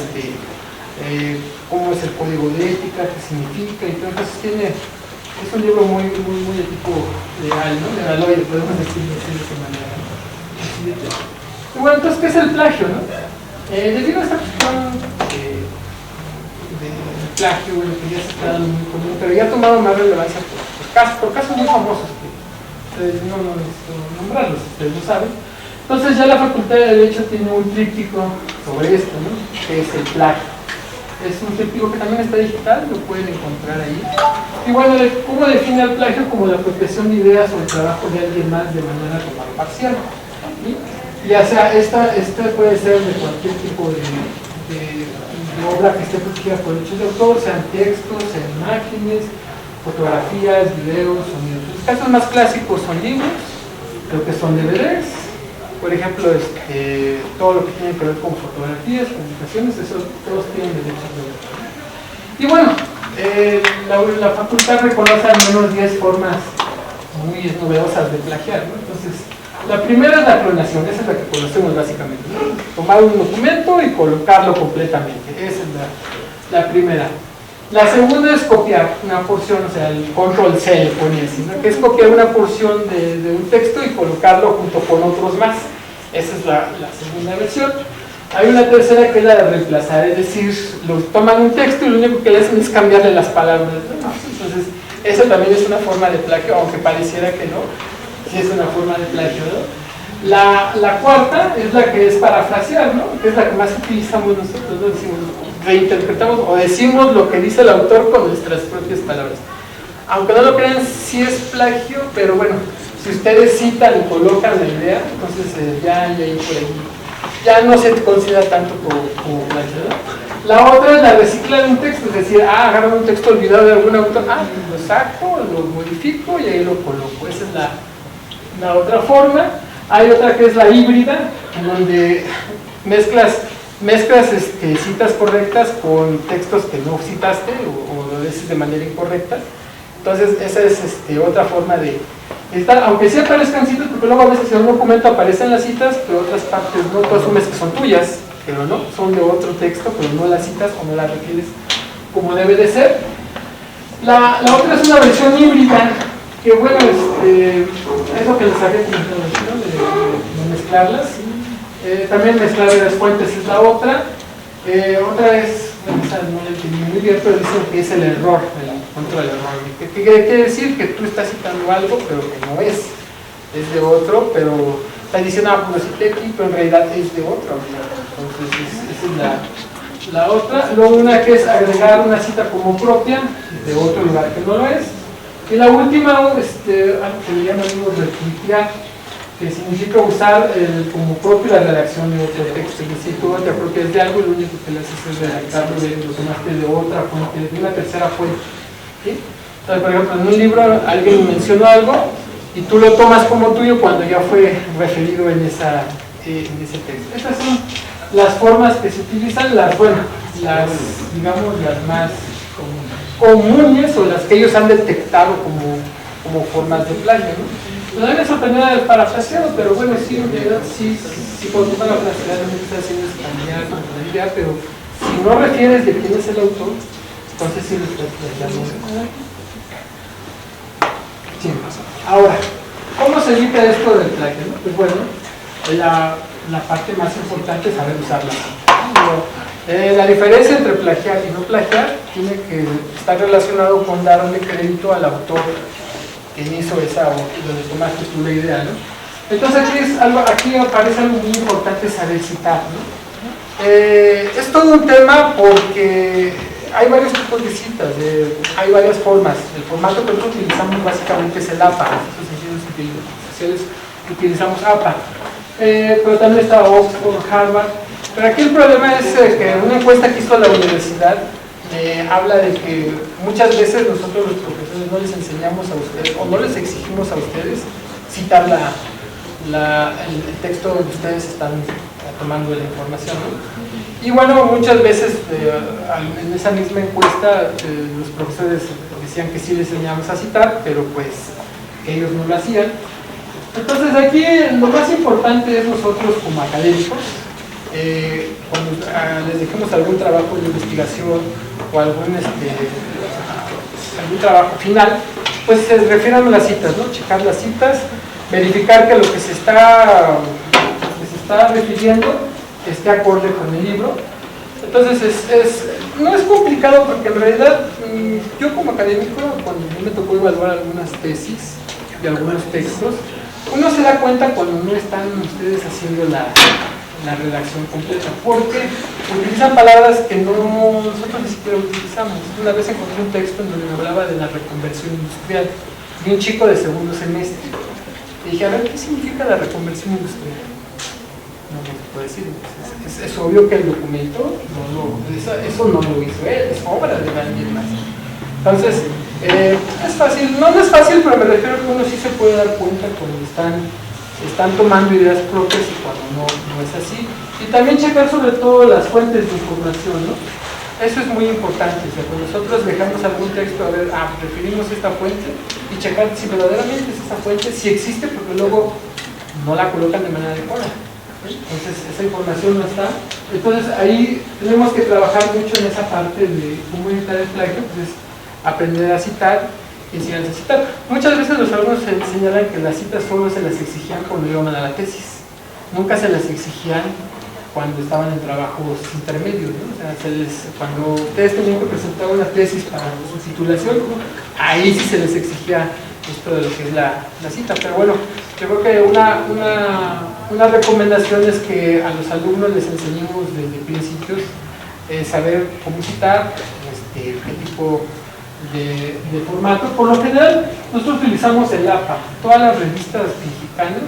cómo es el código de ética, qué significa, y todo. Entonces es un libro muy de tipo legal, ¿no? Legaloide, podemos decirlo de esa manera, ¿no? Y bueno, entonces, ¿qué es el plagio, no? Debido a esta cuestión de plagio, bueno, que ya se está dando muy común, pero ya ha tomado más relevancia por casos muy famosos que no necesito nombrarlos, ustedes lo saben. Entonces ya la Facultad de Derecho tiene un tríptico sobre esto, ¿no? Que es el plagio. Es un tríptico que también está digital, lo pueden encontrar ahí. Y bueno, ¿cómo define el plagio? Como la apropiación de ideas o el trabajo de alguien más de manera parcial, ¿sí? Ya sea, esta puede ser de cualquier tipo de obra que esté protegida por derechos de autor, sean textos, sean imágenes, fotografías, videos, sonidos. Los casos más clásicos son libros, lo que son DVDs, por ejemplo, todo lo que tiene que ver con fotografías, comunicaciones, eso todos tienen derechos de autor. Y bueno, la facultad reconoce al menos 10 formas muy novedosas de plagiar, ¿no? Entonces, la primera es la clonación, esa es la que conocemos básicamente, ¿no? Tomar un documento y colocarlo completamente, esa es la primera. La segunda es copiar una porción, o sea, el control-C le pone así, ¿no? Que es copiar una porción de un texto y colocarlo junto con otros más. Esa es la segunda versión. Hay una tercera que es la de reemplazar, es decir, toman un texto y lo único que le hacen es cambiarle las palabras, ¿no? Entonces, esa también es una forma de plagio, aunque pareciera que no, sí es una forma de plagio, ¿no? La cuarta es la que es parafrasear, ¿no? Que es la que más utilizamos nosotros, ¿no? Decimos, reinterpretamos o decimos lo que dice el autor con nuestras propias palabras. Aunque no lo crean, sí es plagio, pero bueno, si ustedes citan y colocan la idea, entonces ya hay ahí por ahí. Ya no se considera tanto como plagio, ¿no? La otra es la recicla de un texto, es decir, agarro un texto olvidado de algún autor, lo saco, lo modifico y ahí lo coloco. Esa es la otra forma. Hay otra que es la híbrida, en donde mezclas citas correctas con textos que no citaste o lo dices de manera incorrecta. Entonces esa es otra forma de estar, aunque sí aparezcan citas, porque luego a veces en un documento aparecen las citas, pero otras partes no, tú asumes que son tuyas, pero no, son de otro texto, pero no las citas o no las refieres como debe de ser. La otra es una versión híbrida, que bueno, es lo que les había comentado, ¿no? de mezclarlas. También mezclar de las fuentes es la otra. Otra es, bueno, no la entendí muy bien, pero dicen que es el error, el encuentro del error. ¿Qué quiere decir? Que tú estás citando algo, pero que no es de otro, pero estás diciendo, pues lo cité aquí, pero en realidad es de otro. Entonces, esa es la otra. Luego una que es agregar una cita como propia de otro lugar que no lo es. Y la última, algo que le llaman retuitear, que significa usar como propio la redacción de otro texto. Es decir, tú te apropias de algo y lo único que le haces es redactarlo, lo tomaste de otra fuente, de una tercera fuente. ¿Sí? Entonces, por ejemplo, en un libro alguien mencionó algo y tú lo tomas como tuyo cuando ya fue referido en ese texto. Estas son las formas que se utilizan, digamos, las más comunes o las que ellos han detectado como formas de plagio, ¿no? No me sorprendió el parafraseado, pero bueno, sí, en realidad, sí cuando tú parafraseas lo que estás haciendo es cambiar la idea, pero si no refieres de quién es el autor, entonces sí lo estás plagiando. Sí. Ahora, ¿cómo se evita esto del plagio? ¿No? Pues bueno, la parte más importante es saber usarla. La diferencia entre plagiar y no plagiar tiene que estar relacionado con darle crédito al autor quien hizo esa o donde tomaste tú la idea, ¿no? Entonces aquí aparece algo muy importante, saber citar, ¿no? Es todo un tema porque hay varios tipos de citas, hay varias formas. El formato que nosotros utilizamos básicamente es el APA, en sentidos sociales utilizamos APA, pero también está Oxford, Harvard. Pero aquí el problema es que una encuesta que hizo la universidad habla de que muchas veces nosotros los profesores no les enseñamos a ustedes o no les exigimos a ustedes citar el texto donde ustedes están tomando la información, ¿no? Y bueno, muchas veces en esa misma encuesta los profesores decían que sí les enseñamos a citar, pero pues ellos no lo hacían. Entonces aquí lo más importante es nosotros como académicos, cuando les dejemos algún trabajo de investigación o algún trabajo final, pues se refieran a las citas, ¿no? Checar las citas, verificar que lo que se está refiriendo esté acorde con el libro. Entonces no es complicado porque en realidad yo como académico, cuando me tocó evaluar algunas tesis de algunos textos, uno se da cuenta cuando no están ustedes haciendo la redacción completa, porque utilizan palabras que nosotros ni siquiera utilizamos. Una vez encontré un texto en donde me hablaba de la reconversión industrial de un chico de segundo semestre. Y dije, a ver, ¿qué significa la reconversión industrial? No me puedo decir. Es obvio que el documento eso no lo hizo él, es obra de alguien más. Entonces, es fácil, no es fácil, pero me refiero a que uno sí se puede dar cuenta cuando están tomando ideas propias y cuando no es así. Y también checar sobre todo las fuentes de información, ¿no? Eso es muy importante. O sea, cuando nosotros dejamos algún texto, a ver, referimos esta fuente y checar si verdaderamente es esta fuente, si existe, porque luego no la colocan de manera adecuada. Entonces esa información no está. Entonces ahí tenemos que trabajar mucho en esa parte de cómo evitar el plagio, pues aprender a citar y enseñarles a citar. Muchas veces los alumnos señalan que las citas solo se las exigían cuando iban a la tesis, nunca se las exigían cuando estaban en trabajos intermedios, ¿no? O sea, cuando ustedes tenían que presentar una tesis para su titulación, ahí sí se les exigía esto de lo que es la cita. Pero bueno, yo creo que una recomendación es que a los alumnos les enseñemos desde principios saber cómo citar, qué tipo de formato. Por lo general, nosotros utilizamos el APA. Todas las revistas mexicanas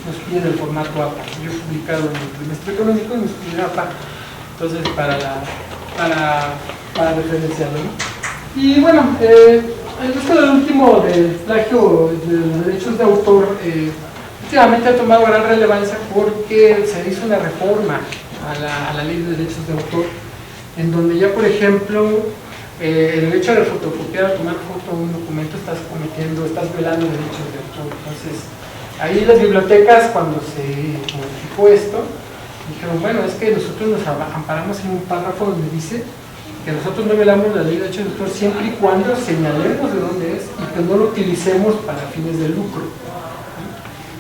nos piden el formato APA. Yo he publicado en el trimestre económico y nos piden APA. Entonces, para referenciarlo, ¿no? Y bueno, esto del último del plagio de los derechos de autor, últimamente ha tomado gran relevancia porque se hizo una reforma a la ley de derechos de autor, en donde ya, por ejemplo, el hecho de fotocopiar o tomar foto de un documento estás violando derechos de autor. Entonces, ahí las bibliotecas, cuando se modificó esto, dijeron, bueno, es que nosotros nos amparamos en un párrafo donde dice que nosotros no violamos la ley de derechos de autor siempre y cuando señalemos de dónde es y que no lo utilicemos para fines de lucro.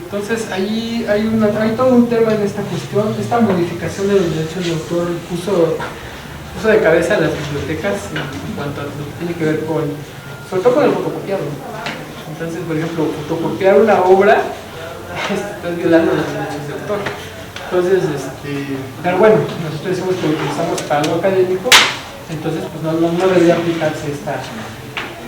Entonces ahí hay todo un tema en esta cuestión. Esta modificación de los derechos de autor puso de cabeza a las bibliotecas en cuanto a lo que tiene que ver sobre todo con el fotocopiado. Entonces, por ejemplo, fotocopiar una obra estás violando los derechos de autor. Entonces, pero bueno, nosotros decimos que lo utilizamos para algo académico, entonces pues no debería aplicarse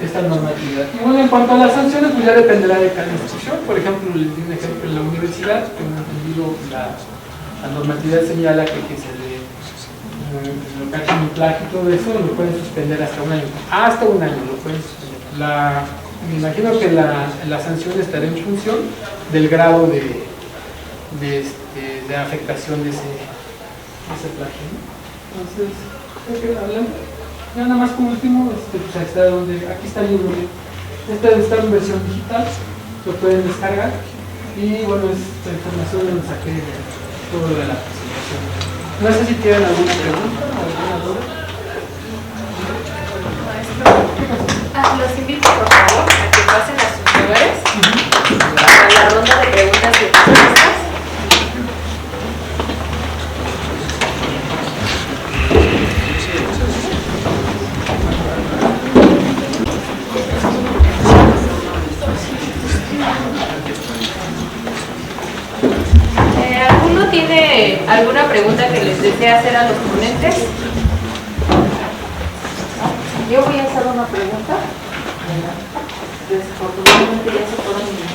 esta normatividad. Y bueno, en cuanto a las sanciones, pues ya dependerá de cada institución. Por ejemplo, les di un ejemplo en la universidad, tengo entendido la normatividad señala que se le lo cachen en plagio y todo eso, lo pueden suspender hasta un año. Hasta un año lo pueden suspender. Me imagino que la sanción estará en función del grado de afectación de ese plagio, ¿no? Entonces, creo que hablando. Ya nada más como último, pues aquí está el libro. Esta está en versión digital, lo pueden descargar. Y bueno, esta información lo saqué de todo de la presentación. No sé si tienen alguna pregunta o alguna duda. Los invito por favor a que pasen a sus lugares para la ronda de preguntas y respuestas. ¿Alguno tiene alguna pregunta que les desea hacer a los ponentes? Yo voy a hacer una pregunta. Desafortunadamente ya se fueron mis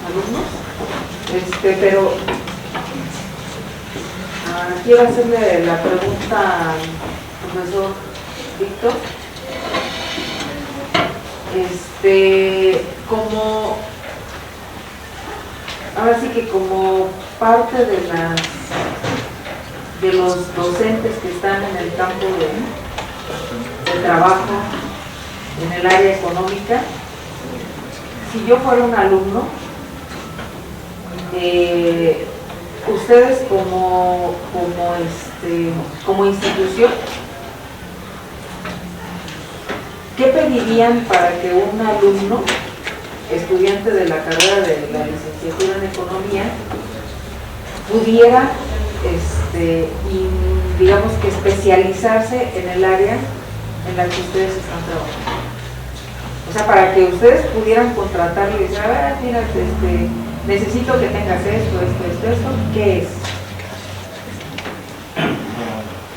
alumnos, pero quiero hacerle la pregunta al profesor Víctor. Ahora sí que como parte de los docentes que están en el campo de trabajo en el área económica, si yo fuera un alumno, ustedes como institución, ¿qué pedirían para que un alumno, estudiante de la carrera de la licenciatura en economía, pudiera, digamos que especializarse en el área en la que ustedes están trabajando? O sea, para que ustedes pudieran contratarlo y decir, a ver, mira, necesito que tengas esto, ¿qué es?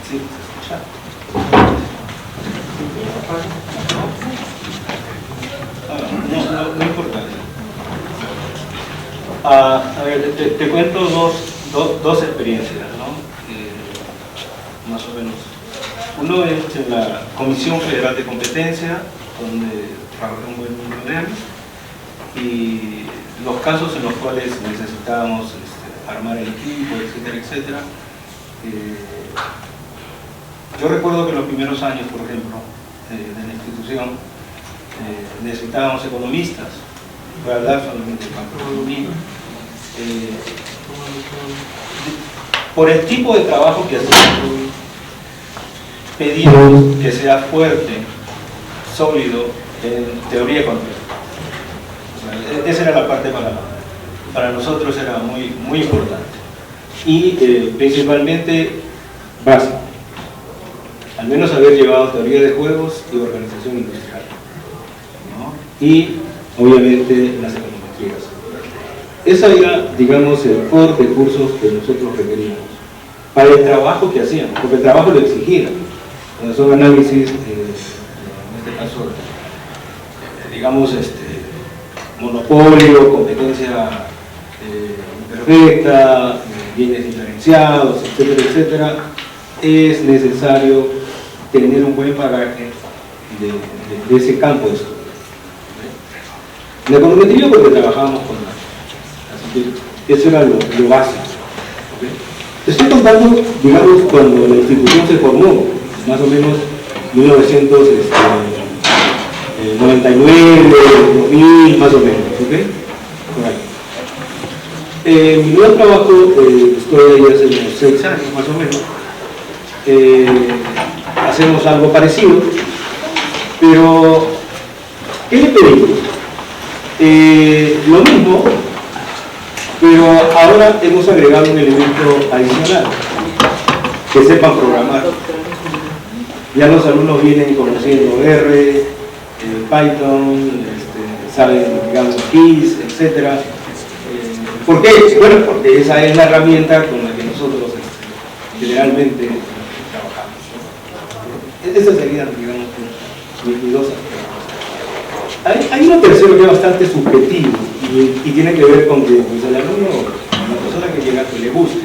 Sí, no importa. A ver, te cuento dos experiencias, ¿no? Más o menos. Uno es en la Comisión Federal de Competencia, donde trabajé un buen número de años, y los casos en los cuales necesitábamos armar el equipo, etcétera. Yo recuerdo que en los primeros años, por ejemplo, de la institución, necesitábamos economistas. Voy a hablar solamente de macroeconomía. Por el tipo de trabajo que hacíamos, pedimos que sea fuerte, sólido en teoría económica. O sea, esa era la parte para nosotros era muy importante. Y principalmente básico. Al menos haber llevado teoría de juegos y organización industrial, ¿no? Y obviamente las econometrías. Esa era, digamos, el core de cursos que nosotros requeríamos para el trabajo que hacíamos, porque el trabajo lo exigía. Son análisis, en este caso, digamos, monopolio, competencia imperfecta, bienes diferenciados, etcétera, es necesario tener un buen bagaje de ese campo de estudio. La econometría, porque trabajábamos con datos, así que eso era lo básico. ¿Okay? Estoy contando, digamos, cuando la institución se formó, más o menos 1999, 2000, más o menos, ¿ok? Por ahí. Mi nuevo trabajo, estoy ahí hace unos 6 años, más o menos. Hacemos algo parecido, pero ¿qué le pedimos? Lo mismo, pero ahora hemos agregado un elemento adicional, que sepan programar. Ya los alumnos vienen conociendo R, Python, saben, digamos, keys, etc. ¿Por qué? Bueno, porque esa es la herramienta con la que nosotros generalmente trabajamos. Esas serían, digamos, mis dos aspectos. Hay uno tercero que es bastante subjetivo y tiene que ver con que pues, el alumno, la persona que llega, que le guste, o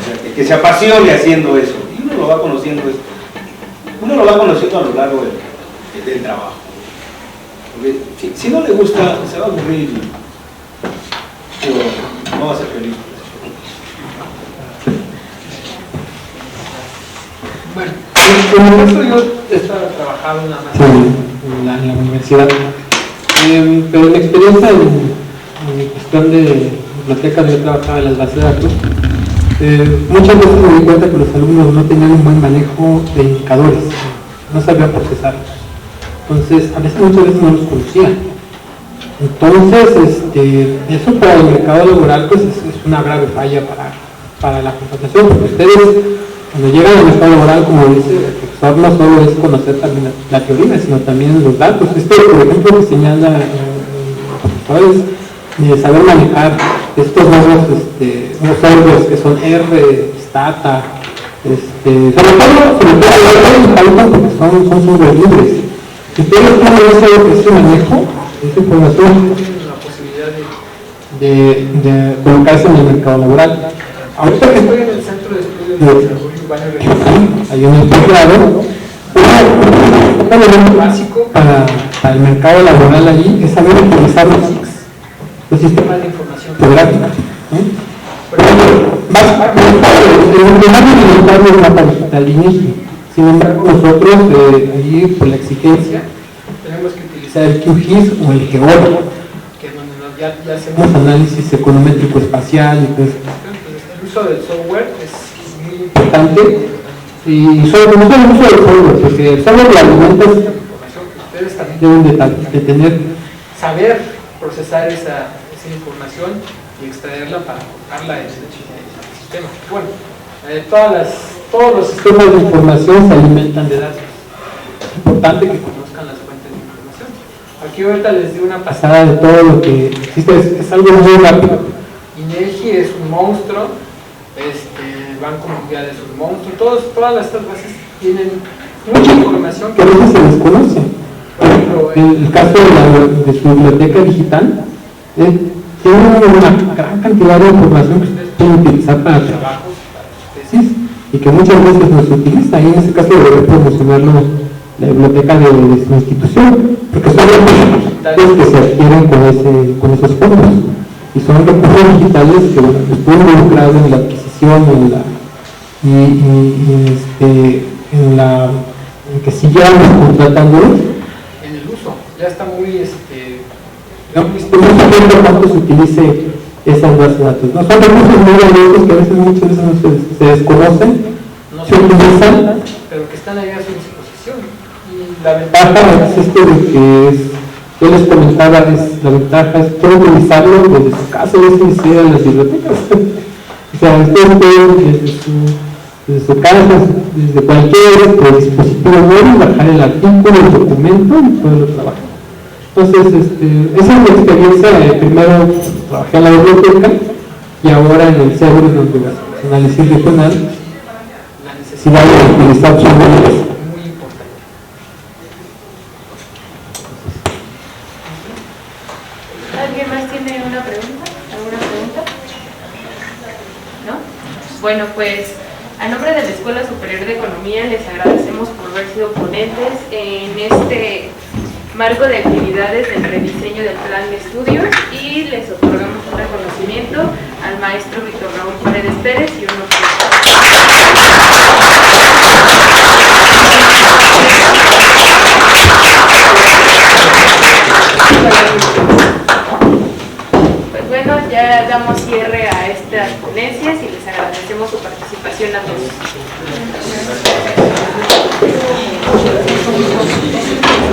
sea, que se apasione haciendo eso, y uno lo va conociendo a lo largo del trabajo. Porque si no le gusta, se va a aburrir, pero no va a ser feliz. Bueno, en mi caso yo estaba trabajando nada más en la universidad, pero en experiencia en cuestión de biblioteca, yo trabajaba en las bases de datos. Muchas veces me di cuenta que los alumnos no tenían un buen manejo de indicadores, no sabían procesarlos. Entonces, muchas veces no los conocían. Entonces, eso para el mercado laboral pues es una grave falla para la contratación, porque ustedes cuando llegan al mercado laboral, como dice el profesor, no solo es conocer también la teoría, sino también los datos. Por ejemplo, que señala el profesor es de saber manejar estos nuevos softwares que son R, Stata, sobre todo porque son software libres. Si ustedes tienen ese manejo, esa información, tienen la posibilidad de colocarse en el mercado laboral. Ahorita que estoy en el Centro de Estudios de Desarrollo Urbano Regional, hay un posgrado, un elemento básico para el mercado laboral allí es saber utilizar los SICs, los sistemas de información geográfica. El primer militar es mapa digital de INEGI. Sin embargo, nosotros, allí por la exigencia, tenemos que utilizar el QGIS o el GEOR, que es donde ya hacemos análisis econométrico espacial y todo eso. El uso del software es muy importante, y sobre todo el uso del software, porque el software le alimenta esa información que ustedes también deben de tener, saber procesar esa información y extraerla para colocarla en el sistema. Bueno, todos los sistemas de información se alimentan de datos. Es importante que conozcan las fuentes de información. Aquí ahorita les di una pasada de todo lo que existe, es algo muy rápido. INEGI es un monstruo, Banco Mundial es un monstruo, todas estas bases tienen mucha información que a veces se desconoce. Por ejemplo, el caso de su biblioteca digital, tiene una gran cantidad de información que ustedes pueden utilizar para trabajos, para tesis, y que muchas veces no se utiliza. Y en ese caso debería promocionarlo la biblioteca de su institución, porque son recursos digitales que se adquieren con esos fondos, y son recursos digitales que están involucrados en la adquisición en que sigamos contratándolos en el uso. Ya está muy cuánto se utilice esas bases de datos. No son recursos muy valiosos que a veces muchas veces no se desconocen, no se utilizan, pero que están ahí a su disposición. Y la ventaja es de que yo les comentaba, la ventaja es poder utilizarlo desde su casa, desde las bibliotecas. O sea, ustedes pueden desde su casa, desde cualquier dispositivo móvil, bajar el artículo, el documento y poderlo trabajar. Entonces, esa es mi experiencia. Primero trabajé en la biblioteca y ahora en el CEBRUS, donde la análisis regional, la necesidad de utilizar software es muy importante. ¿Alguien más tiene una pregunta? ¿Alguna pregunta? ¿No? Bueno, pues a nombre de la Escuela Superior de Economía les agradecemos por haber sido ponentes en este marco de actividades del rediseño del plan de estudios, y les otorgamos un reconocimiento al maestro Víctor Raúl Paredes Pérez y un Pues bueno, ya damos cierre a estas ponencias y les agradecemos su participación a todos.